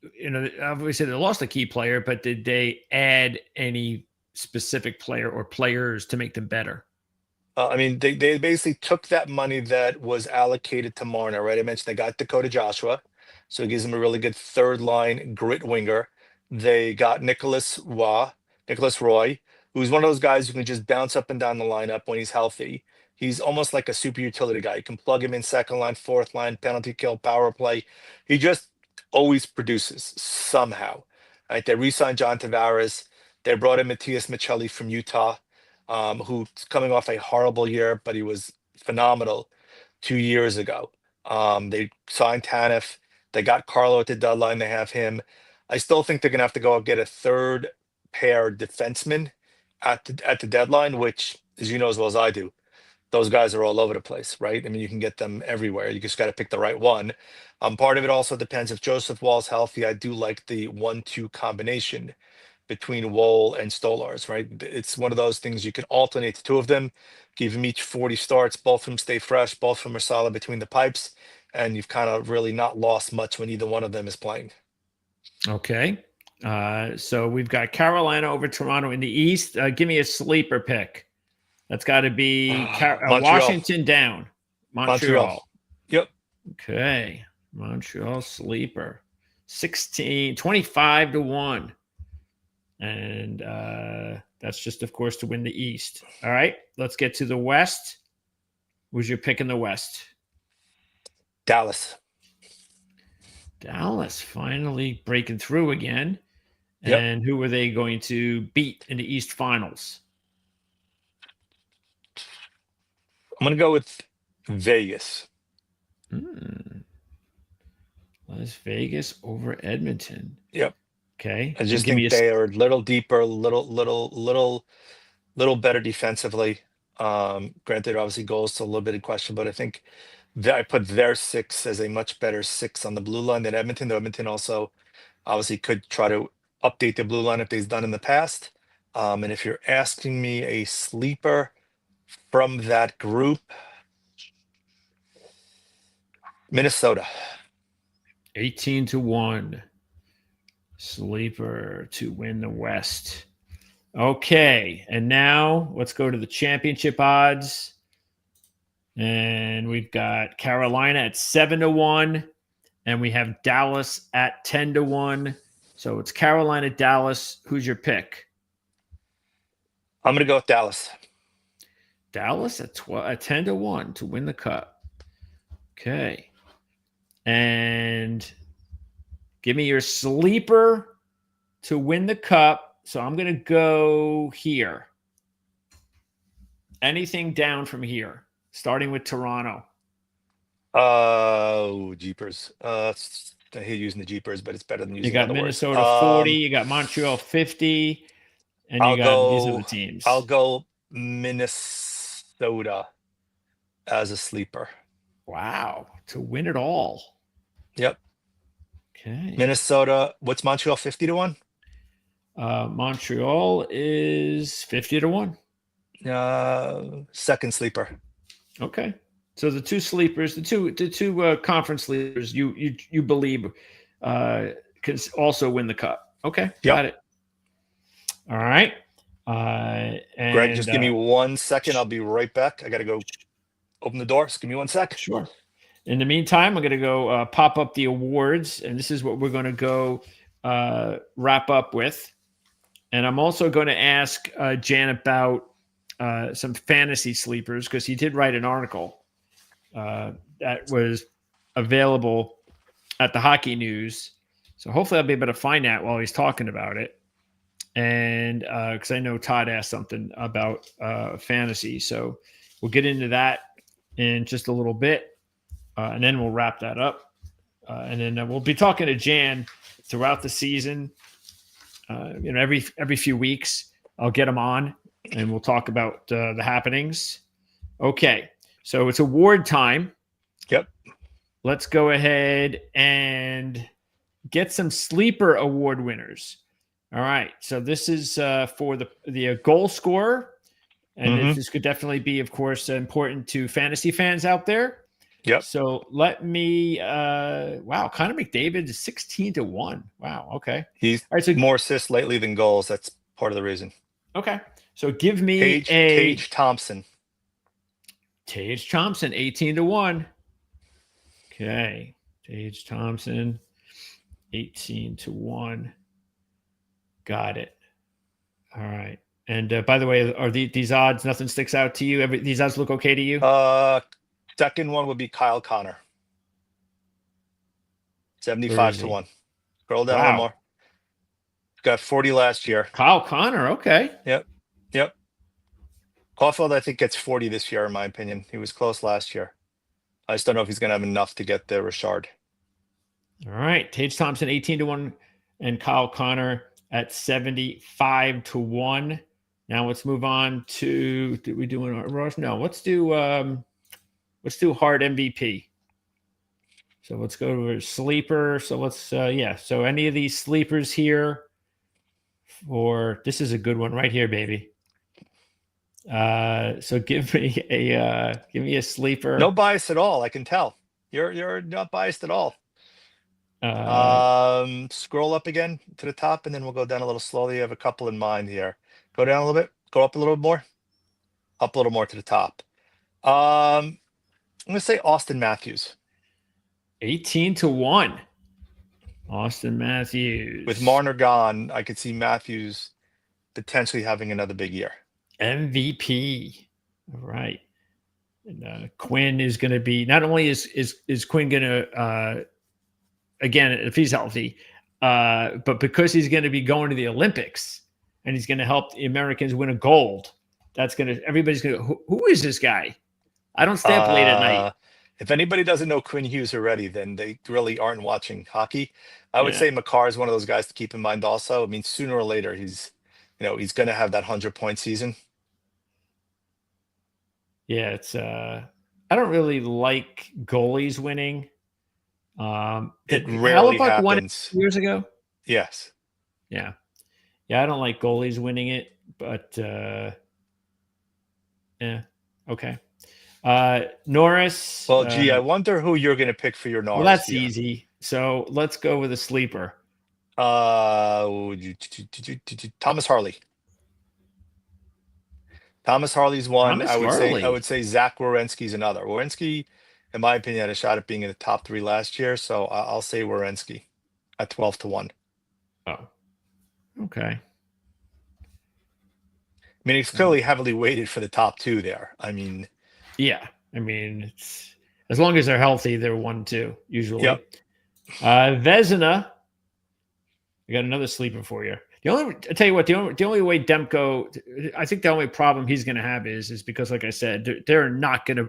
obviously they lost a key player, but did they add any specific player or players to make them better? I mean, they basically took that money that was allocated to Marner, right? I mentioned they got Dakota Joshua, so it gives them a really good third line grit winger. They got Nicholas Roy, who's one of those guys who can just bounce up and down the lineup when he's healthy. He's almost like a super utility guy. You can plug him in second line, fourth line, penalty kill, power play. He just always produces somehow. Right? They re-signed John Tavares. They brought in Matthias Michelli from Utah, who's coming off a horrible year, but he was phenomenal 2 years ago. They signed Tanev. They got Carlo at the deadline. They have him. I still think they're going to have to go and get a third pair defenseman at the deadline, which, as you know as well as I do, those guys are all over the place, right? I mean, you can get them everywhere. You just got to pick the right one. Part of it also depends if Joseph Wall's healthy. I do like the 1-2 combination between Woll and Stolars, right? It's one of those things you can alternate the two of them, give them each 40 starts, both of them stay fresh, both of them are solid between the pipes, and you've kind of really not lost much when either one of them is playing. Okay. So we've got Carolina over Toronto in the East. Give me a sleeper pick. That's got to be Washington down. Montreal. Yep. Okay. Montreal sleeper. 25-1. And that's just, of course, to win the East. All right, let's get to the West. Who's your pick in the West? Dallas. Dallas finally breaking through again. Yep. And who are they going to beat in the East Finals? I'm going to go with Vegas. Las Vegas over Edmonton. Yep. Okay. I just think they are a little deeper, little better defensively. Granted, obviously goals to a little bit in question, but I think that I put their 6 as a much better 6 on the blue line than Edmonton. Though Edmonton also obviously could try to update the blue line if they've done in the past. And if you're asking me a sleeper from that group, Minnesota. 18-1. Sleeper to win the West. Okay. And now let's go to the championship odds. And we've got Carolina at 7-1. And we have Dallas at 10-1. So it's Carolina, Dallas. Who's your pick? I'm going to go with Dallas. Dallas at 10-1 to win the Cup. Okay. And give me your sleeper to win the Cup. So I'm going to go here. Anything down from here, starting with Toronto. Oh, jeepers. I hate using the jeepers, but it's better than using You got other Minnesota words. 40, you got Montreal 50, and these are the teams. I'll go Minnesota as a sleeper. Wow, to win it all. Yep. Okay. Minnesota, what's Montreal 50-1? Montreal is 50-1. Second sleeper. Okay. So the two sleepers, the two conference leaders, you believe can also win the Cup. Okay, got it. All right. And Greg, just give me 1 second. I'll be right back. I got to go open the door. Just give me 1 sec. Sure. In the meantime, I'm going to go pop up the awards, and this is what we're going to go wrap up with. And I'm also going to ask Jan about some fantasy sleepers, because he did write an article that was available at the Hockey News. So hopefully I'll be able to find that while he's talking about it. And because I know Todd asked something about fantasy. So we'll get into that in just a little bit. And then we'll wrap that up. And then we'll be talking to Jan throughout the season. Every few weeks, I'll get him on and we'll talk about the happenings. Okay. So it's award time. Yep. Let's go ahead and get some sleeper award winners. All right. So this is for the goal scorer. And this could definitely be, of course, important to fantasy fans out there. Yep. So let me wow, Connor McDavid is 16-1. Wow. Okay. He's more assists lately than goals. That's part of the reason. Okay. So give me Tage Thompson. Tage Thompson, 18-1. Okay. Tage Thompson, 18-1. Got it. All right. And by the way, are these odds, nothing sticks out to you? These odds look okay to you? Second one would be Kyle Connor. 75-1. Scroll down a little more. Got 40 last year. Kyle Connor, okay. Yep. Caulfield, I think, gets 40 this year, in my opinion. He was close last year. I just don't know if he's going to have enough to get the Richard. All right. Tage Thompson, 18-1, and Kyle Connor at 75-1. Now let's move on to, did we do a rush? No, let's do hard MVP. So let's go to a sleeper. So let's, so any of these sleepers here this is a good one right here, baby. So give me a sleeper. No bias at all. I can tell you're not biased at all. Scroll up again to the top, and then we'll go down a little slowly. I have a couple in mind here. Go down a little bit. Go up a little more. Up a little more to the top. I'm going to say Austin Matthews. 18-1. Austin Matthews. With Marner gone, I could see Matthews potentially having another big year. MVP. All right. And Quinn is going to be, not only is Quinn going to, again, if he's healthy, but because he's going to be going to the Olympics and he's going to help the Americans win a gold, everybody's going to, who is this guy? I don't stay up late at night. If anybody doesn't know Quinn Hughes already, then they really aren't watching hockey. I would Yeah. say Makar is one of those guys to keep in mind also. I mean, sooner or later, he's going to have that 100-point season. Yeah, it's I don't really like goalies winning. It rarely Hellebuck won it happens. years ago. Yes. Yeah, I don't like goalies winning it, but yeah, okay. Norris. Well, gee, I wonder who you're going to pick for your Norris. Well, that's here. easy. So let's go with a sleeper. Thomas Harley. Thomas Harley's one. Thomas I Harley. would say Zach Werenski's another. Werenski, in my opinion, had a shot at being in the top 3 last year, so I'll say Werenski at 12-1. Oh, okay. I mean, it's clearly heavily weighted for the top 2 there. I mean, yeah. I mean, it's as long as they're healthy, they're 1-2 usually. Yep. Vezina. I got another sleeper for you. I tell you what, the only way Demko, I think the only problem he's going to have is because, like I said, they're not going to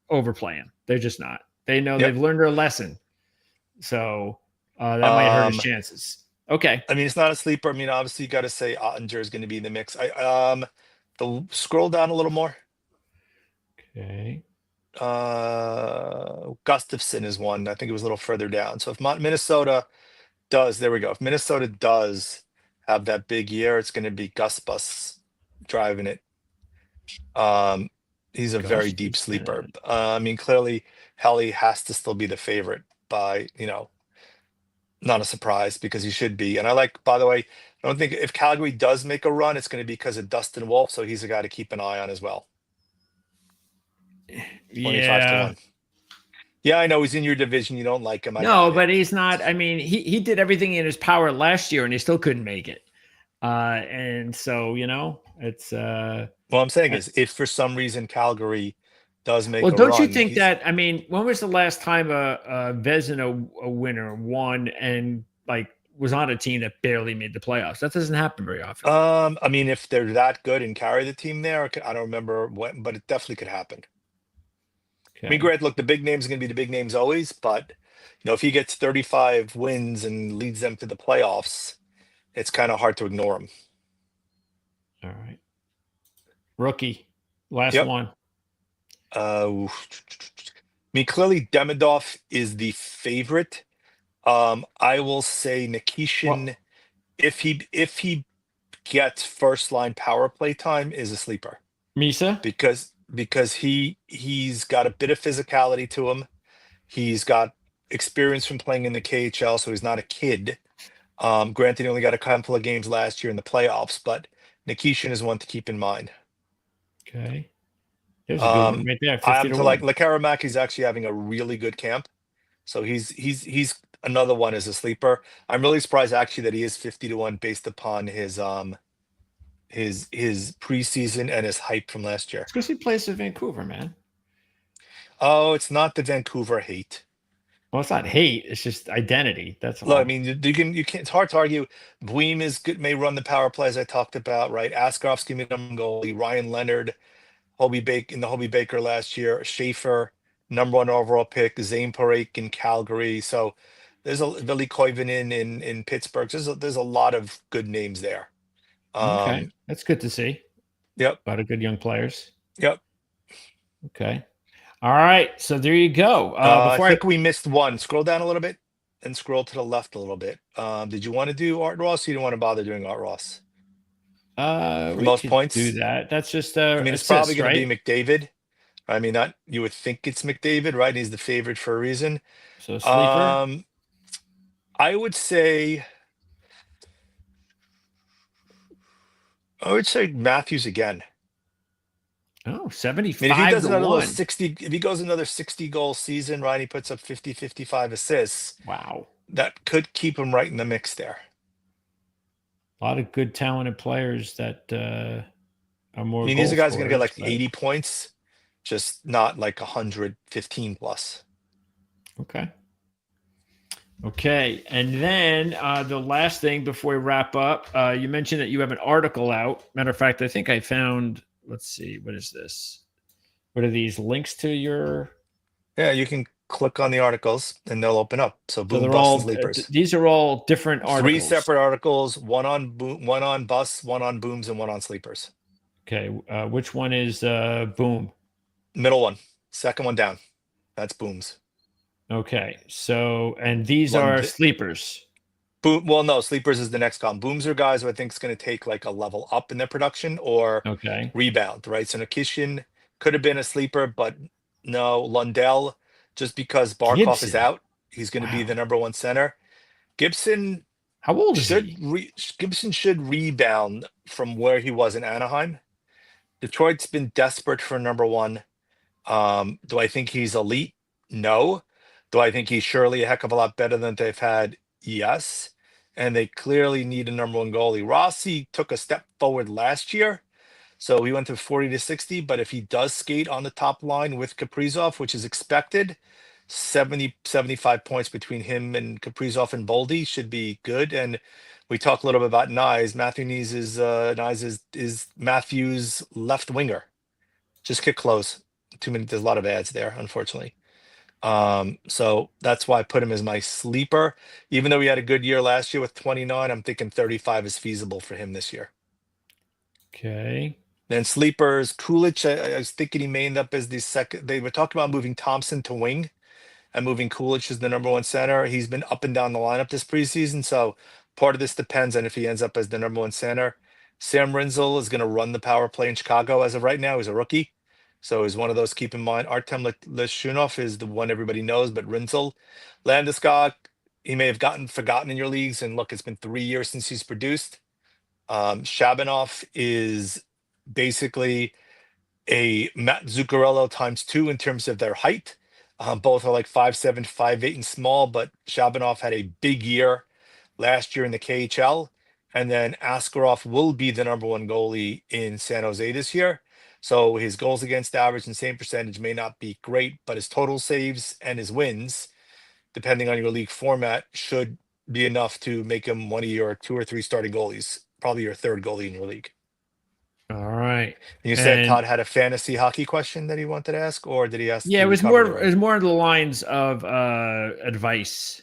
overplay him. They're just not. They know they've learned their lesson, so that might hurt his chances. Okay. I mean, it's not a sleeper. I mean, obviously, you got to say Ottinger is going to be in the mix. Scroll down a little more. Okay. Gustafson is one. I think it was a little further down. So if Minnesota does, there we go. If Minnesota does have that big year, it's going to be Gus Bus driving it. He's a very deep sleeper. I mean, clearly, Helly has to still be the favorite by, not a surprise because he should be. And I like, by the way, I don't think if Calgary does make a run, it's going to be because of Dustin Wolf. So he's a guy to keep an eye on as well. 25-1. Yeah, I know he's in your division. You don't like him. But he's not. I mean, he did everything in his power last year, and he still couldn't make it. And so it's. What I'm saying is, if for some reason Calgary does make, don't you think that? I mean, when was the last time a Vezina a winner won and was on a team that barely made the playoffs? That doesn't happen very often. I mean, if they're that good and carry the team there, I don't remember when, but it definitely could happen. I mean, great. Look, the big names are going to be the big names always, but if he gets 35 wins and leads them to the playoffs, it's kind of hard to ignore him. All right. Rookie, last one. I mean, clearly Demidov is the favorite. I will say Nikishin, if he gets first line power play time, is a sleeper. Misa? Because he's got a bit of physicality to him. He's got experience from playing in the KHL, so he's not a kid. Granted, he only got a couple of games last year in the playoffs, but Nikishin is one to keep in mind. Okay. There's a good one right there. I happen to like Lekaramaki's actually having a really good camp. So he's another one as a sleeper. I'm really surprised actually that he is 50-1 based upon his preseason and his hype from last year. It's because he plays in Vancouver, man. Oh, it's not the Vancouver hate. Well, it's not hate. It's just identity. That's all. Look, I mean, you can. It's hard to argue. Buim is good. May run the power plays I talked about, right? Askarovsky made them goalie. Ryan Leonard, Hobie Baker last year. Schaefer, number 1 overall pick. Zane Parekh in Calgary. So there's a Vili Koivunen in Pittsburgh. There's a lot of good names there. Okay, that's good to see. Yep. A lot of good young players. Yep. Okay. All right. So there you go. I think we missed one. Scroll down a little bit and scroll to the left a little bit. Did you want to do Art Ross? Or you don't want to bother doing Art Ross? For most points? Do that. That's just. I mean, it's probably going to be McDavid. I mean, you would think it's McDavid, right? He's the favorite for a reason. So sleeper. I would say Matthews again. Oh, 75 I mean, if he does to 1. 60, if he goes another 60 goal season, right? He puts up 50, 55 assists. Wow. That could keep him right in the mix there. A lot of good, talented players that are more I mean, these goal are guys going to get scorers. like But 80 points, just not like 115 plus. okay. Okay. And then the last thing before we wrap up, you mentioned that you have an article out. Matter of fact, I think I found, let's see, what is this? What are these links to your? Yeah, you can click on the articles and they'll open up. So So boom, they're bust, and all, sleepers. these are all different Three articles. separate articles, one on boom, one on bus, one on booms, and one on sleepers. Okay. Which one is boom? Middle one, second one down. That's booms. Okay. So, and these are London, sleepers. boom. Well, no, sleepers is the next column. Booms are guys who I think is going to take like a level up in their production or Okay. rebound, right? So Nikishin could have been a sleeper, but no, Lundell, just because Barkov is Gibson. out, he's going to be Wow. the number one center. Gibson How old is should he? Gibson should rebound from where he was in Anaheim. Detroit's been desperate for number one. Do I think he's elite? No. Do I think he's surely a heck of a lot better than they've had? Yes. And they clearly need a number one goalie. Rossi took a step forward last year. So he went to 40 to 60. But if he does skate on the top line with Kaprizov, which is expected, 70, 75 points between him and Kaprizov and Boldy should be good. And we talked a little bit about Nyes. Matthew Nyes is Matthew's left winger. Just kick close. Too many. There's a lot of ads there, unfortunately. So that's why I put him as my sleeper. Even though he had a good year last year with 29, I'm thinking 35 is feasible for him this year. Okay. Then sleepers, Coolidge. I was thinking he may end up as the second. They were talking about moving Thompson to wing and moving Coolidge as the number one center. He's been up and down the lineup this preseason, so part of this depends on if he ends up as the number one center. Sam Rinzel is going to run the power play in Chicago as of right now. He's a rookie, so he's one of those. Keep in mind, Artem Leshunov is the one everybody knows, but Rinzel, Landeskog, he may have gotten forgotten in your leagues. And look, it's been 3 years since he's produced. Shabanov is basically a Matt Zuccarello times two in terms of their height. Both are like 5'7", 5'8", and small, but Shabanov had a big year last year in the KHL. And then Askarov will be the number one goalie in San Jose this year. So his goals against average and save percentage may not be great, but his total saves and his wins, depending on your league format, should be enough to make him one of your 2 or 3 starting goalies, probably your third goalie in your league. All right. And you said And Todd had a fantasy hockey question that he wanted to ask, or did he ask? yeah, Did it we was cover it more. It already? was more on the lines of advice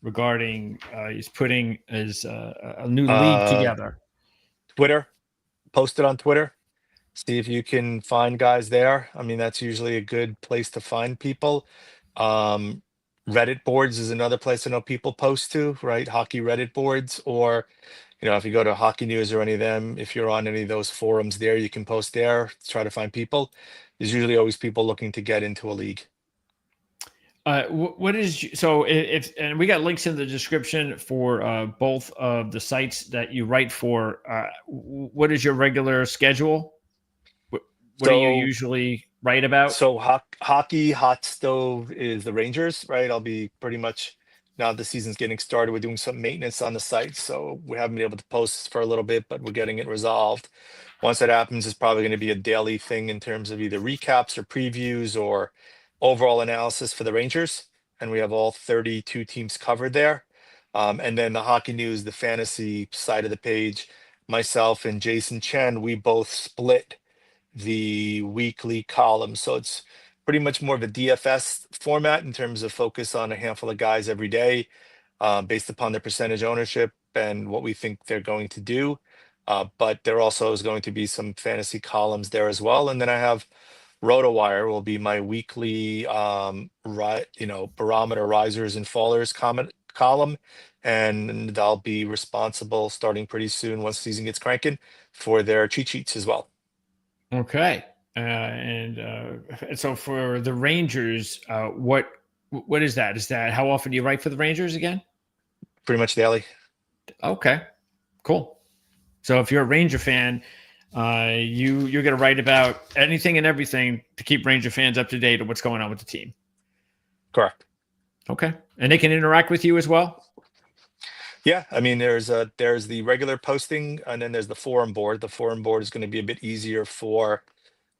regarding he's putting his a new league together. Twitter, post it on Twitter. See if you can find guys there. I mean, that's usually a good place to find people. Reddit boards is another place I know people post to, right? Hockey Reddit boards, or if you go to Hockey News or any of them, if you're on any of those forums there, you can post there, try to find people. There's usually always people looking to get into a league. What is so if and we got links in the description for both of the sites that you write for. What is your regular schedule? What do you So usually write about? So hockey hot stove is the Rangers, right? I'll be pretty much now the season's getting started. We're doing some maintenance on the site, so we haven't been able to post for a little bit, but we're getting it resolved. Once that happens, it's probably going to be a daily thing in terms of either recaps or previews or overall analysis for the Rangers. And we have all 32 teams covered there. And then the hockey news, the fantasy side of the page, myself and Jason Chen, we both split the weekly column. So it's pretty much more of a DFS format in terms of focus on a handful of guys every day, based upon their percentage ownership and what we think they're going to do. But there also is going to be some fantasy columns there as well. And then I have RotoWire will be my weekly, barometer risers and fallers column. And I'll be responsible starting pretty soon once the season gets cranking for their cheat sheets as well. Okay. And so for the Rangers, what is that? Is that how often do you write for the Rangers again? Pretty much daily. Okay, cool. So if you're a Ranger fan, you're going to write about anything and everything to keep Ranger fans up to date on what's going on with the team. Correct. Okay, and they can interact with you as well. Yeah, I mean, there's the regular posting, and then there's the forum board. The forum board is going to be a bit easier for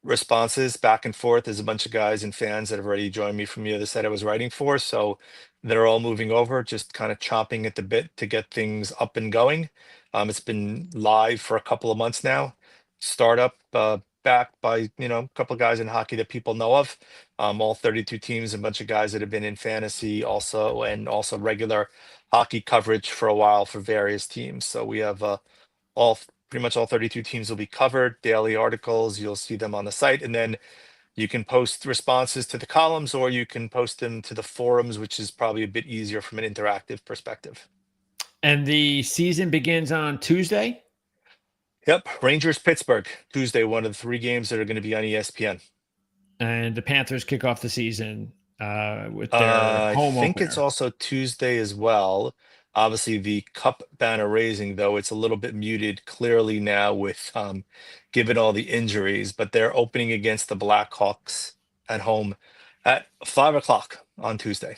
responses back and forth. There's a bunch of guys and fans that have already joined me from the other side I was writing for, so they're all moving over, just kind of chomping at the bit to get things up and going. It's been live for a couple of months now. Startup, backed by a couple of guys in hockey that people know of. All 32 teams, a bunch of guys that have been in fantasy also, and also regular hockey coverage for a while for various teams. So we have all pretty much all 32 teams will be covered, daily articles. You'll see them on the site, and then you can post responses to the columns, or you can post them to the forums, which is probably a bit easier from an interactive perspective. And the season begins on Tuesday. Yep, Rangers Pittsburgh Tuesday, one of the three games that are going to be on ESPN. And the Panthers kick off the season with their I home think it's opener. also Tuesday as well. Obviously, the cup banner raising, though, it's a little bit muted clearly now with given all the injuries, but they're opening against the Blackhawks at home at 5 o'clock on Tuesday.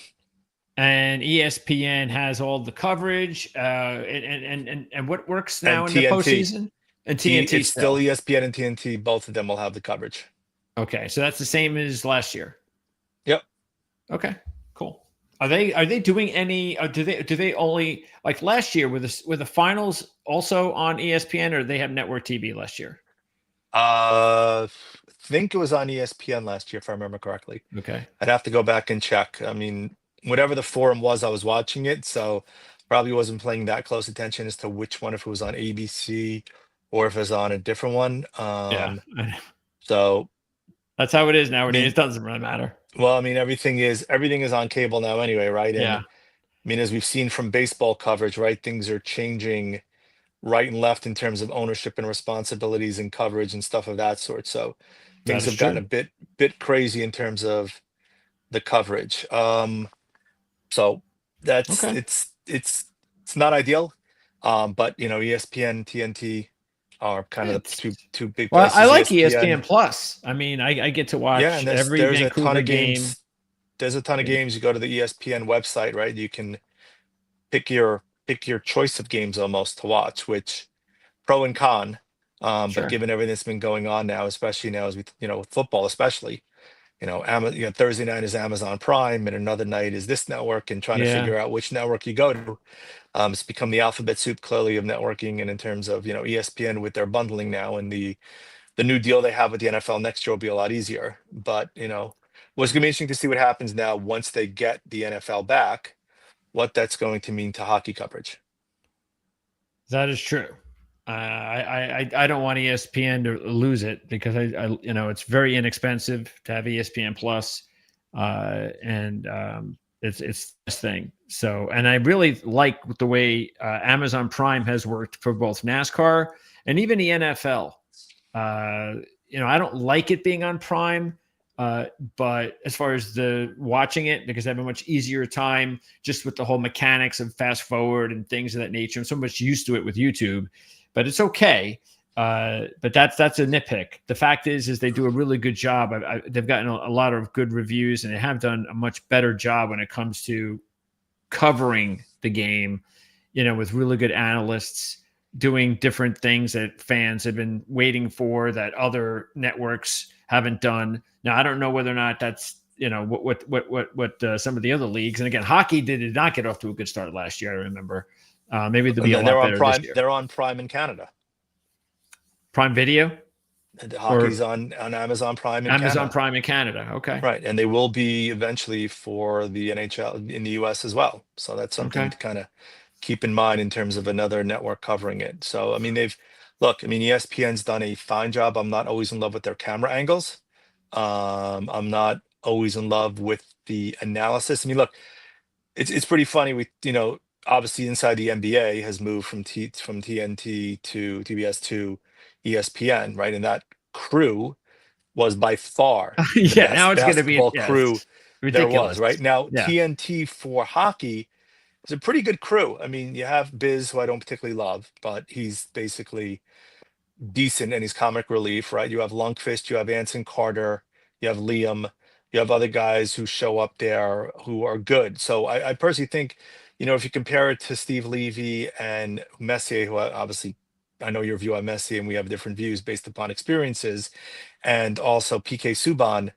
And ESPN has all the coverage. And what works now And in the TNT. postseason? And TNT It's still still. ESPN and TNT. Both of them will have the coverage. Okay, so that's the same as last year. Yep. Okay, cool. Are they doing any? Do they only like last year were the finals also on ESPN, or they have network TV last year? Think it was on ESPN last year, if I remember correctly. Okay. I'd have to go back and check. I mean, whatever the forum was, I was watching it, so probably wasn't paying that close attention as to which one, if it was on ABC or if it was on a different one. Yeah, So that's how it is I nowadays. mean, It doesn't really matter. well, I mean, everything is on cable now anyway, right? And Yeah, I mean, as we've seen from baseball coverage, right, things are changing right and left in terms of ownership and responsibilities and coverage and stuff of that sort. So that things is have gotten a true. bit crazy in terms of the coverage. So that's Okay. it's not ideal. But ESPN, TNT are kind of the It's two big Well, I places. like ESPN ESPN, Plus. I mean, I get to yeah, watch and there's every there's a ton Vancouver of game. games. There's a ton of games. You go to the ESPN website, right? You can pick your choice of games almost to watch, which pro and con. But Sure. given everything that's been going on now, especially now as we, with football, especially, Thursday night is Amazon Prime, and another night is this network, and trying to Yeah. figure out which network you go to. It's become the alphabet soup clearly of networking, and in terms of ESPN with their bundling now, and the new deal they have with the NFL next year will be a lot easier. But what's going to be interesting to see what happens now once they get the NFL back, what that's going to mean to hockey coverage. That is true. I don't want ESPN to lose it because it's very inexpensive to have ESPN Plus, and it's this thing. So, and I really like the way Amazon Prime has worked for both NASCAR and even the NFL. I don't like it being on Prime, but as far as the watching it, because I have a much easier time just with the whole mechanics of fast forward and things of that nature. I'm so much used to it with YouTube, but it's okay. But that's a nitpick. The fact is they do a really good job. They've gotten a lot of good reviews, and they have done a much better job when it comes to covering the game. With really good analysts doing different things that fans have been waiting for that other networks haven't done. Now, I don't know whether or not that's what some of the other leagues. And again, hockey did not get off to a good start last year. I remember. Maybe they'll be And a then lot better this year. They're on Prime in Canada. Prime Video And the hockey's or on Amazon Prime in Amazon Canada. Prime in Canada. Okay. Right. And they will be eventually for the NHL in the US as well. So that's something Okay. to kind of keep in mind in terms of another network covering it. So, I mean, ESPN's done a fine job. I'm not always in love with their camera angles. I'm not always in love with the analysis. I mean, look, it's pretty funny. Obviously inside the NBA has moved from TNT to TBS to ESPN, right? And that crew was by far the Yeah. Now best it's going to be basketball crew it's there was, ridiculous. right? Now, Yeah. TNT for hockey is a pretty good crew. I mean, you have Biz, who I don't particularly love, but he's basically decent and he's comic relief, right? You have Lundqvist, you have Anson Carter, you have Liam, you have other guys who show up there who are good. So I personally think if you compare it to Steve Levy and Messier, who obviously I know your view on Messi, and we have different views based upon experiences, and also PK Subban,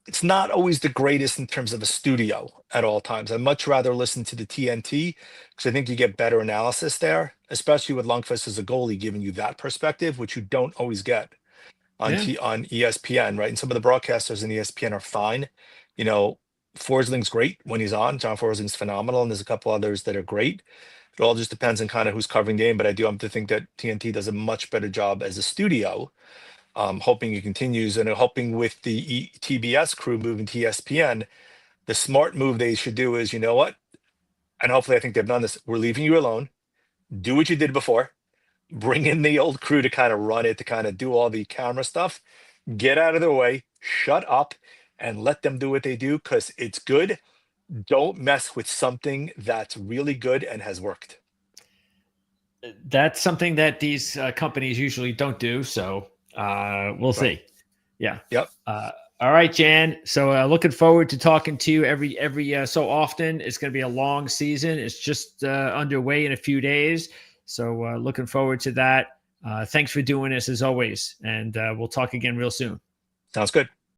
it's not always the greatest in terms of a studio at all times. I'd much rather listen to the TNT because I think you get better analysis there, especially with Lundqvist as a goalie giving you that perspective, which you don't always get on Yeah. on ESPN, right? And some of the broadcasters in ESPN are fine. You know, Forsling's great when he's on. John Forsling's phenomenal, and there's a couple others that are great. It all just depends on kind of who's covering the game, but I do have to think that TNT does a much better job as a studio. Hoping it continues, and hoping with the TBS crew moving to ESPN, the smart move they should do is, you know what? And hopefully, I think they've done this. We're leaving you alone. Do what you did before. Bring in the old crew to kind of run it, to kind of do all the camera stuff. Get out of their way. Shut up, and let them do what they do because it's good. Don't mess with something that's really good and has worked. That's something that these companies usually don't do. So we'll Right. see. Yeah. Yep. All right, Jan. So looking forward to talking to you every so often. It's going to be a long season. It's just underway in a few days. So looking forward to that. Thanks for doing this as always, and we'll talk again real soon. Sounds good.